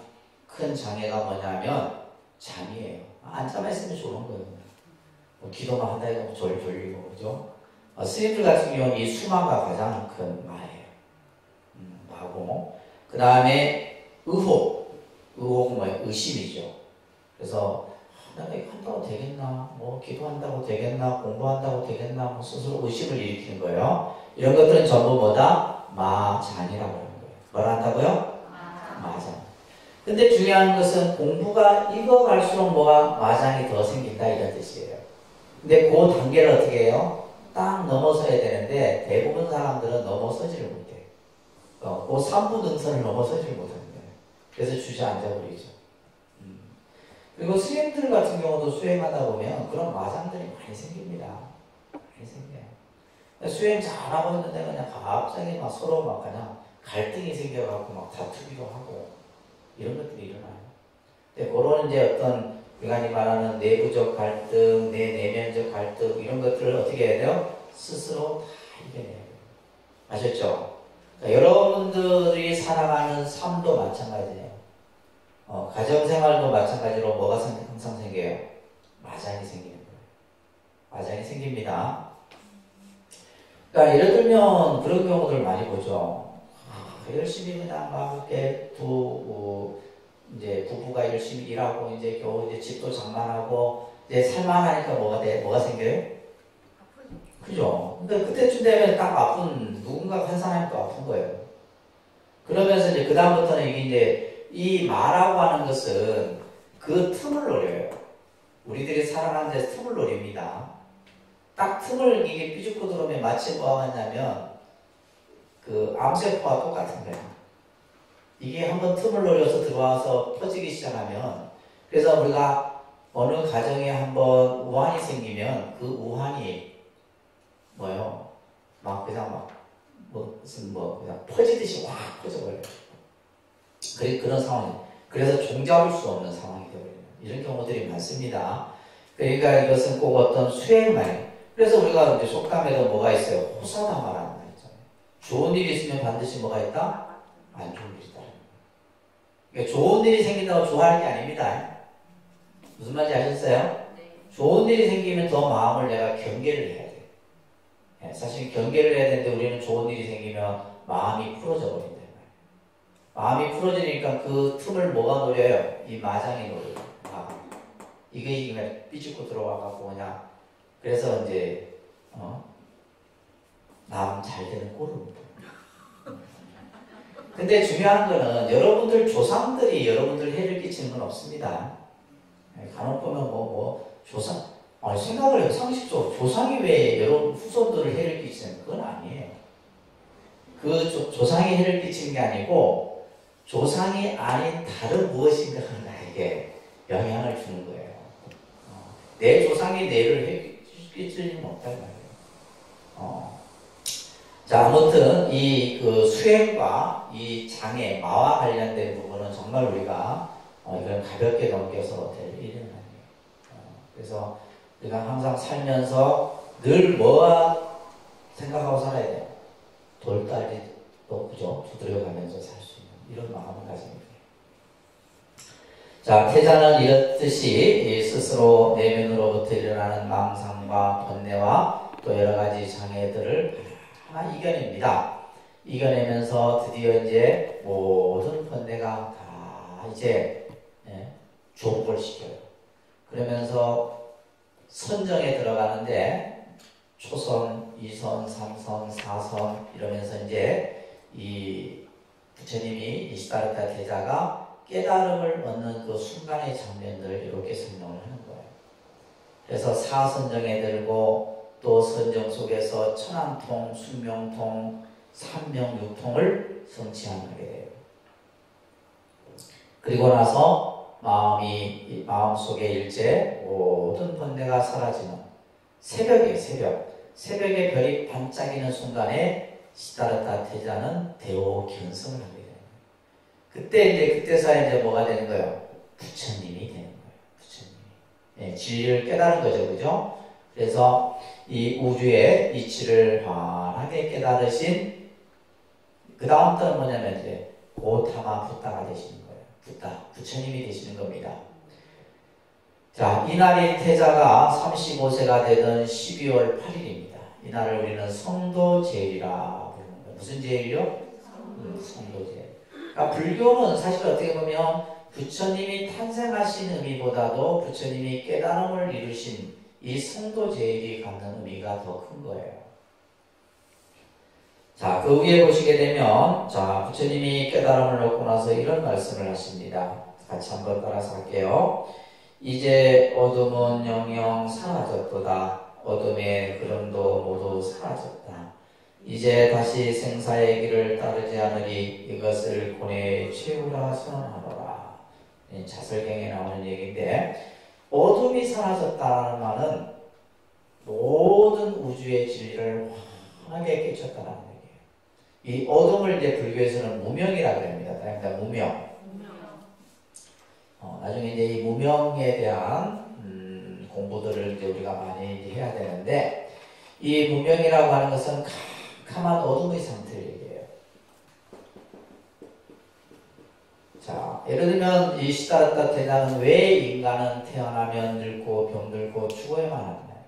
큰 장애가 뭐냐면 잠이에요. 앉아만 있으면 좋은 거예요. 뭐 기도만 한다 해도 졸리고, 그죠? 스님들 같은 경우는 이 수마가 가장 큰 마예요. 마고. 그 다음에 의혹. 의혹은 뭐예요? 의심이죠. 그래서 내가 이거 한다고 되겠나? 뭐 기도한다고 되겠나? 공부한다고 되겠나? 뭐 스스로 의심을 일으키는 거예요. 이런 것들은 전부 뭐다? 마장이라고 하는 거예요. 뭘 한다고요? 마장. 근데 중요한 것은 공부가 익어갈수록 뭐가 마장이 더 생긴다 이런 뜻이에요. 근데 그 단계를 어떻게 해요? 딱 넘어서야 되는데 대부분 사람들은 넘어서지를 못해요. 그 3부 능선을 넘어서지를 못하는 거예요. 그래서 주저앉아버리죠. 그리고 스님들 같은 경우도 수행하다 보면 그런 마장들이 많이 생깁니다. 많이 생겨요. 수행 잘하고 있는데 그냥 갑자기 막 서로 막 그냥 갈등이 생겨갖고 막 다투기도 하고 이런 것들이 일어나요. 근데 그런 이제 어떤 우리가 말하는 내부적 갈등, 내 내면적 갈등 이런 것들을 어떻게 해야 돼요? 스스로 다 이겨내야 돼요. 아셨죠? 그러니까 여러분들이 살아가는 삶도 마찬가지예요. 가정생활도 마찬가지로 뭐가 항상 생겨요? 마장이 생기는 거예요. 마장이 생깁니다. 그러니까 예를 들면 그런 경우들 많이 보죠. 열심히 그냥 막 이렇게 이제 부부가 열심히 일하고 이제 겨우 이제 집도 장만하고 이제 살만하니까 뭐가 생겨요? 그죠? 근데 그때쯤 되면 딱 누군가 한 사람이 또 아픈 거예요. 그러면서 이제 그다음부터는 이게 이제 이 마라고 하는 것은 그 틈을 노려요. 우리들이 살아가는 데 틈을 노립니다. 딱 틈을 이게 삐죽고 들어오면 마치 뭐가 같냐면 그 암세포와 똑같은 거야. 이게 한번 틈을 노려서 들어와서 퍼지기 시작하면, 그래서 우리가 어느 가정에 한번 우환이 생기면 그 우환이 뭐요? 막 그냥 막 무슨 그냥 퍼지듯이 확 퍼져버려요. 그런 상황이. 그래서 종잡을 수 없는 상황이 되어버려요. 이런 경우들이 많습니다. 그러니까 이것은 꼭 어떤 수행만. 그래서 우리가 이제 속담에도 뭐가 있어요? 호사다마라는 말 있잖아요. 좋은 일이 있으면 반드시 뭐가 있다? 안 좋은 일이 있다. 그러니까 좋은 일이 생긴다고 좋아할 게 아닙니다. 무슨 말인지 아셨어요? 네. 좋은 일이 생기면 더 마음을 내가 경계를 해야 돼. 사실 경계를 해야 되는데 우리는 좋은 일이 생기면 마음이 풀어져 버린다. 마음이 풀어지니까 그 틈을 뭐가 노려요? 이 마장이 노려요. 이게 삐죽고 들어와갖고 그냥, 그래서 이제 남 잘 되는 꼴을 못 봐. 근데 중요한 거는 여러분들 조상들이 여러분들 해를 끼치는 건 없습니다. 간혹 보면 조상, 생각을 해요. 상식적으로 조상이 왜 여러분 후손들을 해를 끼치는 건 아니에요. 그 조상이 해를 끼치는 게 아니고 조상이 아닌 다른 무엇인가가 나에게 영향을 주는 거예요. 내 조상이 내를 끼칠 리는 없다는 말이에요. 자, 아무튼 그 수행과 이 장애, 마와 관련된 부분은 정말 우리가 이건 가볍게 넘겨서 될 일은 아니에요. 그래서 우리가 항상 살면서 늘 뭐와 생각하고 살아야 돼요. 돌다리 또 그죠? 두드려가면서 살 수 있는 이런 마음을 가지는 거예요. 자, 태자는 이렇듯이 스스로 내면으로부터 일어나는 망상과 번뇌와 또 여러 가지 장애들을 하나 이겨냅니다. 이겨내면서 드디어 이제 모든 번뇌가 다 이제 조복을 시켜요. 그러면서 선정에 들어가는데 초선, 2선, 3선, 4선 이러면서 이제 이 부처님이 이 시다르타 대자가 깨달음을 얻는 그 순간의 장면들을 이렇게 설명을 하는 거예요. 그래서 사선정에 들고 또 선정 속에서 천안통, 순명통, 삼명육통을 성취하게 돼요. 그리고 나서 마음속에 일제 모든 번뇌가 사라지는 새벽이에요. 새벽에 별이 반짝이는 순간에 시다르타 태자는 대오 견성을 하게 돼요. 그때서야 이제 뭐가 되는 거예요? 부처님이 되는 거예요. 부처님이. 진리를 깨달은 거죠. 그죠? 그래서 이 우주의 이치를 환하게 깨달으신 그 다음 때는 뭐냐면 이제 고타마 붓다가 되시는 거예요. 부처님이 되시는 겁니다. 자, 이날이 태자가 35세가 되던 12월 8일입니다. 이날을 우리는 성도제일이라 부르는 거예요. 무슨 제일이요? 성도제일. 그러니까 불교는 사실 어떻게 보면 부처님이 탄생하신 의미보다도 부처님이 깨달음을 이루신 이 성도제일이 갖는 의미가 더 큰 거예요. 자, 그 위에 보시게 되면, 자, 부처님이 깨달음을 얻고 나서 이런 말씀을 하십니다. 같이 한번 따라서 할게요. 이제 어둠은 영영 사라졌도다. 어둠의 그름도 모두 사라졌다. 이제 다시 생사의 길을 따르지 않으리. 이것을 고뇌의 최후라 선언하노라. 자설경에 나오는 얘기인데, 어둠이 사라졌다는 말은 모든 우주의 진리를 환하게 깨쳤다는 얘기예요. 이 어둠을 이제 불교에서는 무명이라고 합니다. 그러니까 무명. 나중에 이제 이 무명에 대한 공부들을 이제 우리가 많이 이제 해야 되는데, 이 무명이라고 하는 것은 캄캄한 어둠의 상태를 얘기해요. 자, 예를 들면 이 시다르타 태자는 왜 인간은 태어나면 늙고 병들고 죽어야만 하느냐.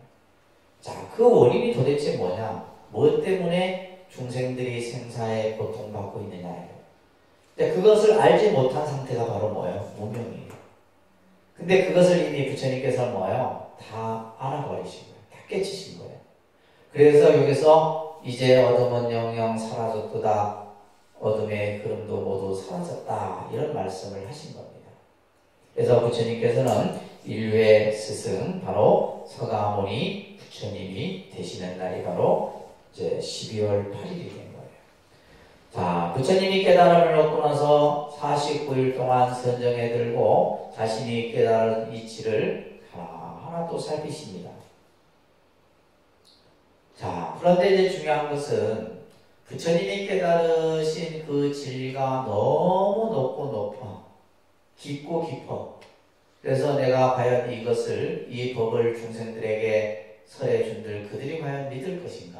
자, 그 원인이 도대체 뭐냐? 뭐 때문에 중생들이 생사에 고통받고 있느냐예요. 근데 그것을 알지 못한 상태가 바로 뭐예요? 무명이에요. 근데 그것을 이미 부처님께서 뭐예요? 다 알아버리신 거예요. 다 깨치신 거예요. 그래서 여기서 이제 어둠은 영영 사라졌도다. 어둠의 그름도 모두 사라졌다. 이런 말씀을 하신 겁니다. 그래서 부처님께서는 인류의 스승 바로 서가모니 부처님이 되시는 날이 바로 이제 12월 8일이 된 거예요. 자, 부처님이 깨달음을 얻고 나서 49일 동안 선정해 들고 자신이 깨달은 이치를 하나하나 또 살피십니다. 자, 그런데 이제 중요한 것은 부처님이 깨달으신 그 진리가 너무 높고 높아. 깊고 깊어. 그래서 내가 과연 이것을, 이 법을 중생들에게 설해 준들 그들이 과연 믿을 것인가?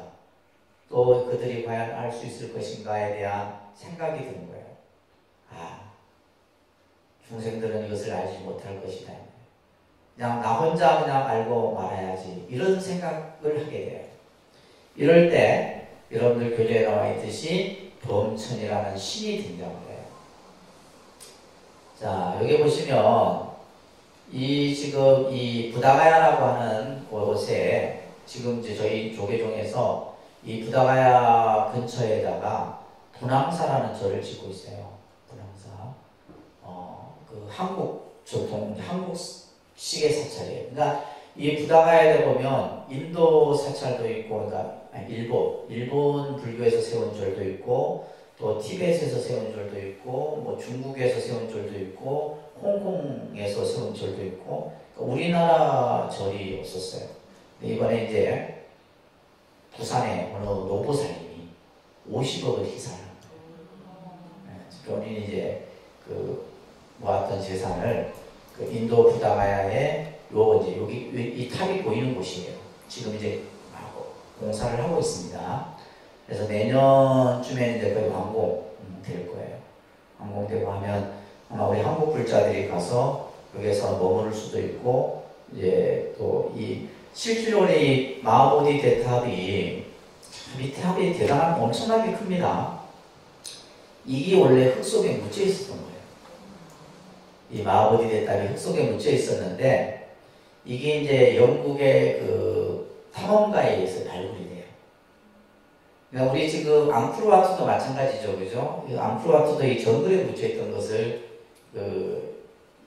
또 그들이 과연 알 수 있을 것인가에 대한 생각이 드는 거예요. 아, 중생들은 이것을 알지 못할 것이다. 그냥 나 혼자 그냥 알고 말아야지. 이런 생각을 하게 돼요. 이럴 때 여러분들 교재에 나와 있듯이 범천이라는 신이 등장을 해요. 자, 여기 보시면 지금 이 부다가야라고 하는 곳에 지금 이제 저희 조계종에서 이 부다가야 근처에다가 분황사라는 절을 짓고 있어요. 분황사. 그 한국식의 사찰이에요. 그러니까 이 부다가야에 보면 인도 사찰도 있고, 그러니까 일본 불교에서 세운 절도 있고, 또 티벳에서 세운 절도 있고, 뭐 중국에서 세운 절도 있고, 홍콩에서 세운 절도 있고, 그러니까 우리나라 절이 없었어요. 이번에 이제 부산에 어느 노보살님이 50억을 희생합니다. 본인이 이제 그 모았던 재산을 그 인도 부다가야에 이제 여기 이 탑이 보이는 곳이에요. 지금 이제 공사를 하고 있습니다. 그래서 내년쯤에는 이제 거의 완공될 거예요. 완공되고 하면 아마 우리 한국 불자들이 가서 여기에서 머무를 수도 있고, 이제 또 실제로 이 마하보디 대탑이 이 탑이 대단한 엄청나게 큽니다. 이게 원래 흙 속에 묻혀 있었던 거예요. 이 마하보디 대탑이 흙 속에 묻혀 있었는데 이게 이제 영국의 그 탐험가에 의해서 발굴이 돼요. 그러니까 우리 지금 앙코르와트도 마찬가지죠, 그죠? 이 앙코르와트도 이 정글에 묻혀있던 것을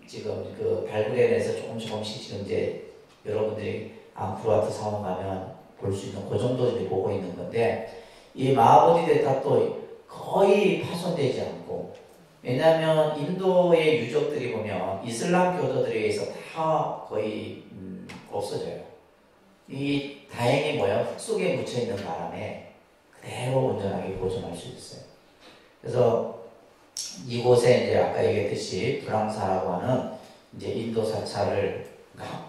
지금 발굴해내서 조금씩 지금 이제 여러분들이 앙코르와트 사원 가면 볼 수 있는 그 정도 이제 보고 있는 건데, 이 마하보디 대탑도 거의 파손되지 않고, 왜냐하면 인도의 유적들이 보면 이슬람 교도들에 의해서 다 거의 없어져요. 이 다행히 흙 속에 묻혀있는 바람에 그대로 온전하게 보존할 수 있어요. 그래서 이곳에 이제 아까 얘기했듯이 불황사라고 하는 이제 인도 사찰을,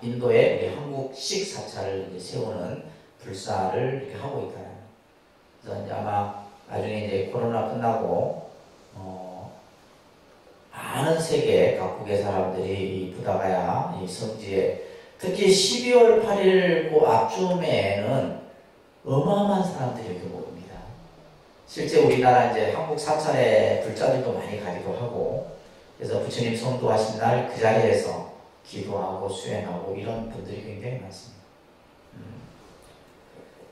인도의 우리 한국식 사찰을 이제 세우는 불사를 이렇게 하고 있다는. 그래서 이제 아마 나중에 이제 코로나 끝나고 많은 세계 각국의 사람들이 이 부다가야 이 성지에, 특히 12월 8일 그 앞쯤에는 어마어마한 사람들이 이렇게 모입니다. 실제 우리나라 이제 한국 사찰의 불자들도 많이 가기도 하고, 그래서 부처님 성도하신 날 그 자리에서 기도하고 수행하고 이런 분들이 굉장히 많습니다.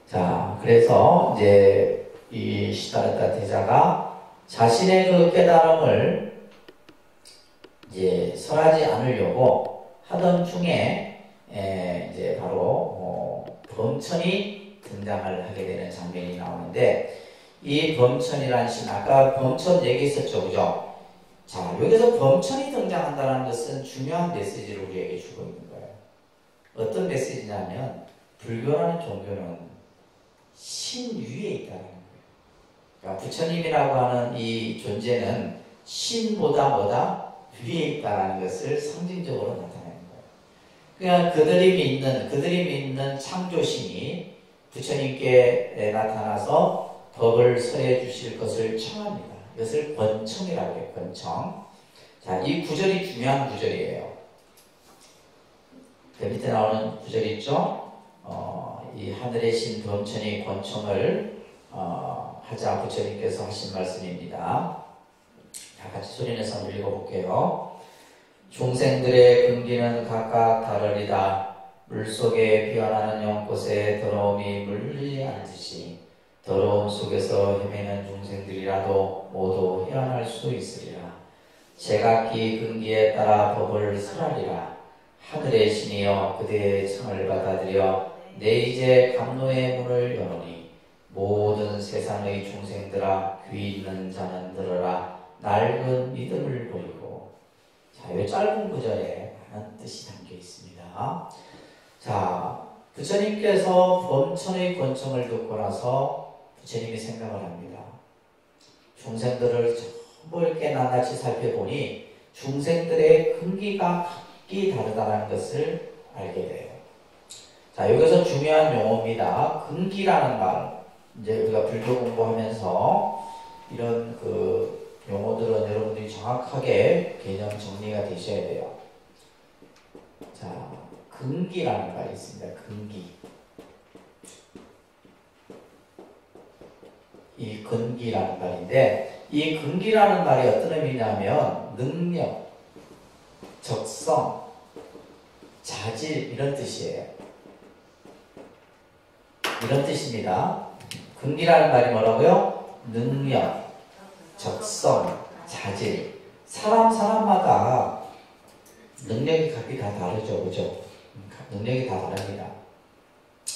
자, 그래서 이제 이 시다르타 대자가 자신의 그 깨달음을 이제 설하지 않으려고 하던 중에 이제 바로 범천이 등장을 하게 되는 장면이 나오는데, 이 범천이라는 신, 아까 범천 얘기했었죠, 그죠? 자, 여기서 범천이 등장한다는 것은 중요한 메시지를 우리에게 주고 있는 거예요. 어떤 메시지냐면, 불교라는 종교는 신 위에 있다는 거예요. 그러니까 부처님이라고 하는 이 존재는 신보다 뭐다? 위에 있다는 것을 상징적으로 나타내는 거예요. 그러니까 그들이 믿는 창조신이 부처님께 나타나서 법을 설해 주실 것을 청합니다. 이것을 권청이라고 해요. 권청. 자, 이 구절이 중요한 구절이에요. 그 밑에 나오는 구절이 있죠? 이 하늘의 신 범천이 권청을 하자 부처님께서 하신 말씀입니다. 다 같이 소리내서 한번 읽어볼게요. 중생들의 근기는 각각 다르리다. 물속에 피어나는 연꽃에 더러움이 물리지 않듯이 더러움 속에서 헤매는 중생들이라도 모두 헤어날 수 있으리라. 제각기 근기에 따라 법을 설하리라. 하늘의 신이여 그대의 청을 받아들여 내 이제 감노의 문을 여노니 모든 세상의 중생들아 귀 있는 자는 들어라 낡은 믿음을 버리고. 자, 이 짧은 구절에 많은 뜻이 담겨 있습니다. 자, 부처님께서 범천의 권청을 듣고 나서 부처님이 생각을 합니다. 중생들을 전부 이렇게 낱낱이 살펴보니 중생들의 근기가 각기 다르다는 것을 알게 돼요. 자, 여기서 중요한 용어입니다. 근기라는 말. 이제 우리가 불교 공부하면서 이런 그 용어들은 여러분들이 정확하게 개념 정리가 되셔야 돼요. 자, 근기라는 말이 있습니다. 근기. 이 근기라는 말인데, 이 근기라는 말이 어떤 의미냐면 능력, 적성, 자질 이런 뜻이에요. 이런 뜻입니다. 근기라는 말이 뭐라고요? 능력, 적성, 자질. 사람마다 능력이 각기 다 다르죠. 그죠? 능력이 다 다릅니다.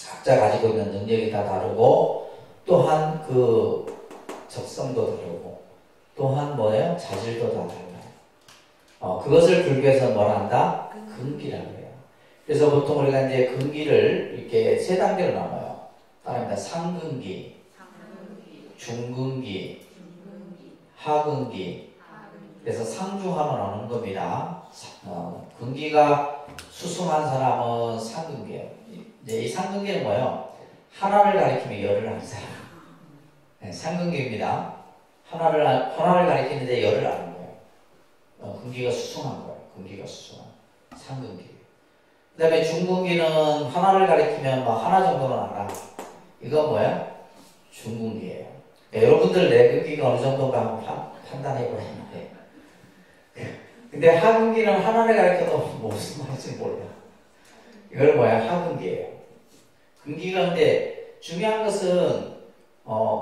각자 가지고 있는 능력이 다 다르고, 또한 그 적성도 다르고, 또한 뭐예요? 자질도 다 달라요. 그것을 불교에서 뭐라 한다? 근기라고 해요. 그래서 보통 우리가 이제 근기를 이렇게 세 단계로 나눠요. 따라합니다. 상근기, 중근기, 하근기. 그래서 상중하로 나누는 겁니다. 근기가 수승한 사람은 상근기예요. 이제 이 상근기는 뭐예요? 하나를 가리키면 열을 하는 사람. 네, 상근기입니다. 하나를 가리키는데 열을 하는 거예요. 근기가 수승한 거예요. 근기가 수승한. 상근기. 그 다음에 중근기는 하나를 가리키면 뭐 하나 정도는 알아. 이건 뭐예요? 중근기예요. 여러분들 내 근기가 어느 정도인가 한번 판단해보라 했는데. 근데 하근기는 하나를 가리켜도 무슨 말인지 몰라. 이걸 뭐야? 하근기예요. 근기가 근데 중요한 것은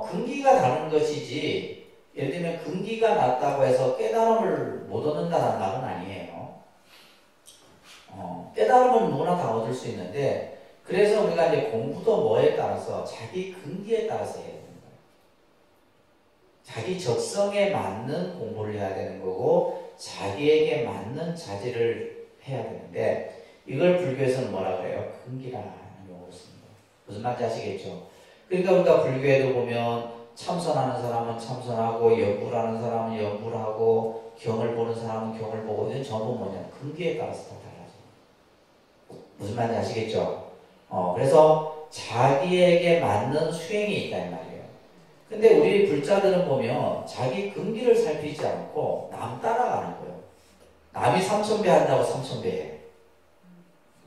근기가 다른 것이지, 예를 들면 근기가 낮다고 해서 깨달음을 못 얻는다는 말은 아니에요. 깨달음은 누구나 다 얻을 수 있는데, 그래서 우리가 이제 공부도 뭐에 따라서 자기 근기에 따라서 해야 되는 거예요. 자기 적성에 맞는 공부를 해야 되는 거고 자기에게 맞는 자질을 해야 되는데, 이걸 불교에서는 뭐라 그래요? 근기라는 용어를 씁니다. 무슨 말인지 아시겠죠? 그러니까 우리가 불교에도 보면 참선하는 사람은 참선하고 연구를 하는 사람은 연구를 하고 경을 보는 사람은 경을 보고, 이건 전부 뭐냐? 근기에 따라서 다 달라져요. 무슨 말인지 아시겠죠? 그래서 자기에게 맞는 수행이 있다는 말이에요. 근데 우리 불자들은 보면 자기 근기를 살피지 않고 남 따라가는 거예요. 남이 3000배 한다고 3000배 해.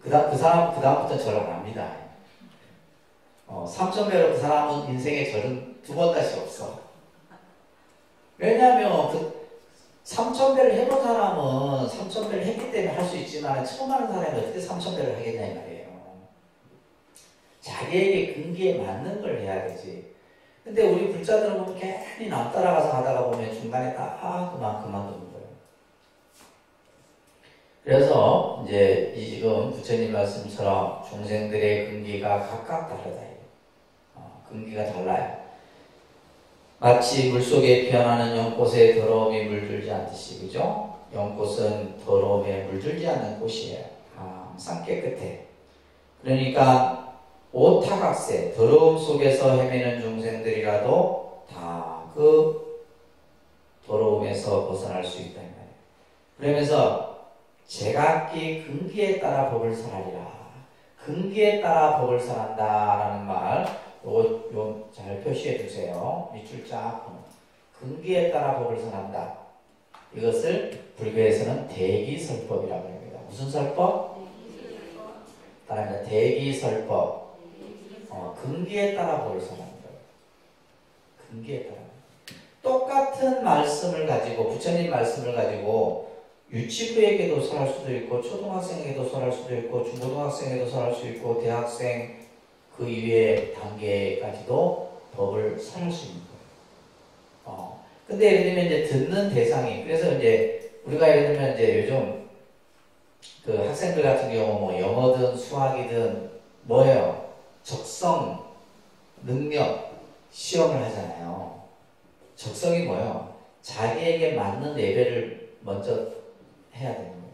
그 다음부터 절 안 합니다. 3000배로 그 사람은 인생에 절은 두 번 다시 없어. 왜냐하면 그 3000배를 해본 사람은 3000배를 했기 때문에 할 수 있지만, 처음 하는 사람이 어떻게 3000배를 하겠냐 이 말이에요. 자기에게 근기에 맞는 걸 해야 되지. 근데 우리 불자들은 보면 괜히 남 따라가서 하다가 보면 중간에 그만두는 거예요. 그래서 이제 지금 부처님 말씀처럼 중생들의 근기가 각각 다르다. 근기가 달라요. 마치 물속에 피어나는 연꽃에 더러움이 물들지 않듯이, 그죠? 연꽃은 더러움에 물들지 않는 꽃이에요. 항상 깨끗해. 그러니까 오타각세, 더러움 속에서 헤매는 중생들이라도 다 그 더러움에서 벗어날 수 있다는 말이에요. 그러면서 제각기 근기에 따라 법을 설하리라. 근기에 따라 법을 설한다라는 말, 요 잘 표시해 두세요. 밑줄 쫙 보면. 근기에 따라 법을 설한다. 이것을 불교에서는 대기설법이라고 합니다. 무슨 설법? 따라합니다. 대기설법. 근기에 따라 법을 설하는 거예요. 근기에 따라. 똑같은 말씀을 가지고, 부처님 말씀을 가지고 유치부에게도 설할 수도 있고, 초등학생에게도 설할 수도 있고, 중고등학생에게도 설할 수 있고, 대학생 그 이외의 단계까지도 법을 설할 수 있는 거예요. 근데 예를 들면 이제 듣는 대상이, 그래서 이제 우리가 예를 들면 이제 요즘 그 학생들 같은 경우 뭐 영어든 수학이든 뭐예요? 적성, 능력, 시험을 하잖아요. 적성이 뭐예요? 자기에게 맞는 레벨을 먼저 해야 되는 거예요.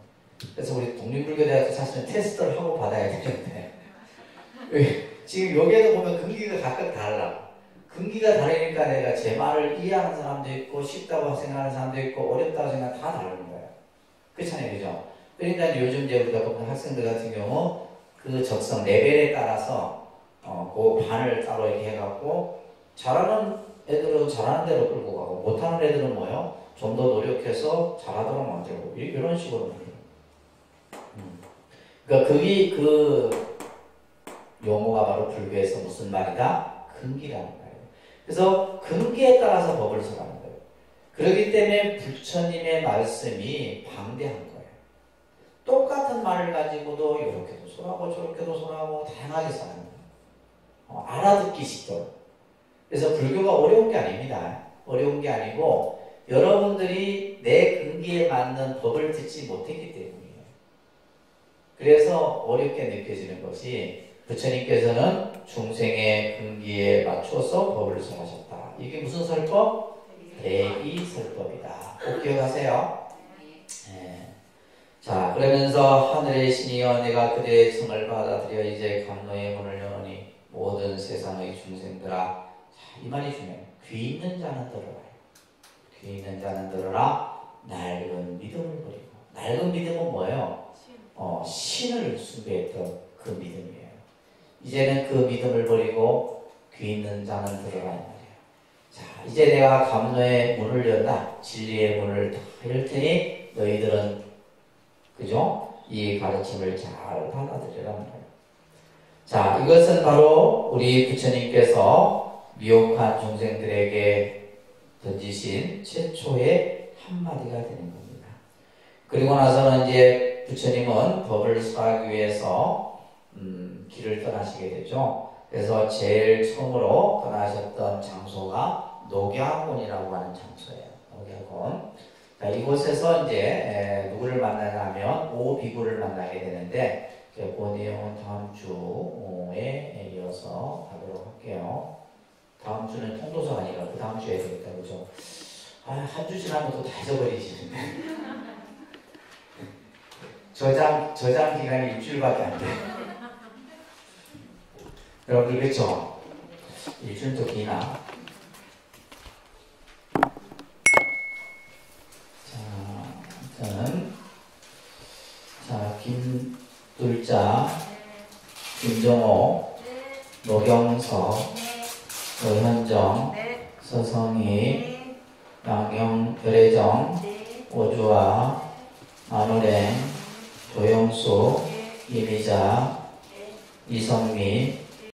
그래서 우리 독립불교대학도 사실은 테스트를 하고 받아야 되는데 지금 여기에도 보면 근기가 각각 달라. 근기가 다르니까 내가 제 말을 이해하는 사람도 있고 쉽다고 생각하는 사람도 있고 어렵다고 생각하는 다 다른 거예요. 그렇잖아요. 그죠? 그러니까 요즘 이제 우리가 보는 학생들 같은 경우 그 적성 레벨에 따라서 그 반을 따로 이렇게 해갖고 잘하는 애들은 잘하는 대로 끌고 가고 못하는 애들은 뭐요? 좀 더 노력해서 잘하도록 만들고 이런 식으로 만들고. 그러니까 그 용어가 바로 불교에서 무슨 말이다? 근기라는 거예요. 그래서 근기에 따라서 법을 설하는 거예요. 그렇기 때문에 부처님의 말씀이 방대한 거예요. 똑같은 말을 가지고도 이렇게도 설하고 저렇게도 설하고 다양하게 설하는 거예요. 알아듣기 쉽도록. 그래서 불교가 어려운 게 아닙니다. 어려운 게 아니고 여러분들이 내 근기에 맞는 법을 듣지 못했기 때문이에요. 그래서 어렵게 느껴지는 것이 부처님께서는 중생의 근기에 맞춰서 법을 설하셨다. 이게 무슨 설법? 대비설법이다. 꼭 기억하세요. 네. 자, 그러면서 하늘의 신이여 내가 그대의 성을 받아들여 이제 감로의 문을 여노니 모든 세상의 중생들아. 자, 이 말이 중요해요. 귀 있는 자는 들어라. 귀 있는 자는 들어라. 낡은 믿음을 버리고. 낡은 믿음은 뭐예요? 신을 숭배했던 그 믿음이에요. 이제는 그 믿음을 버리고 귀 있는 자는 들어라 이 말이에요. 자, 이제 내가 감로의 문을 연다. 진리의 문을 다 열 테니 너희들은 그죠? 이 가르침을 잘 받아들이라는 거예요. 자, 이것은 바로 우리 부처님께서 미혹한 중생들에게 던지신 최초의 한마디가 되는 겁니다. 그리고 나서는 이제 부처님은 법을 설하기 위해서 길을 떠나시게 되죠. 그래서 제일 처음으로 떠나셨던 장소가 녹야곤이라고 하는 장소예요. 녹야곤. 자, 이곳에서 이제 누구를 만나냐면 오비구를 만나게 되는데 그 내용은 다음 주에 이어서 하도록 할게요. 다음 주는 통도서가 아니라 그 다음 주에 되겠다. 그죠? 한 주 지나면 또 다 잊어버리시는데. 저장 기간이 일주일밖에 안 돼. 여러분들 그렇죠? 일주일도 기나. 자, 김둘자, 김정호, 노경석, 노현정, 서성희, 양영, 오주아, 마누랭, 조영수, 이미자, 이성미,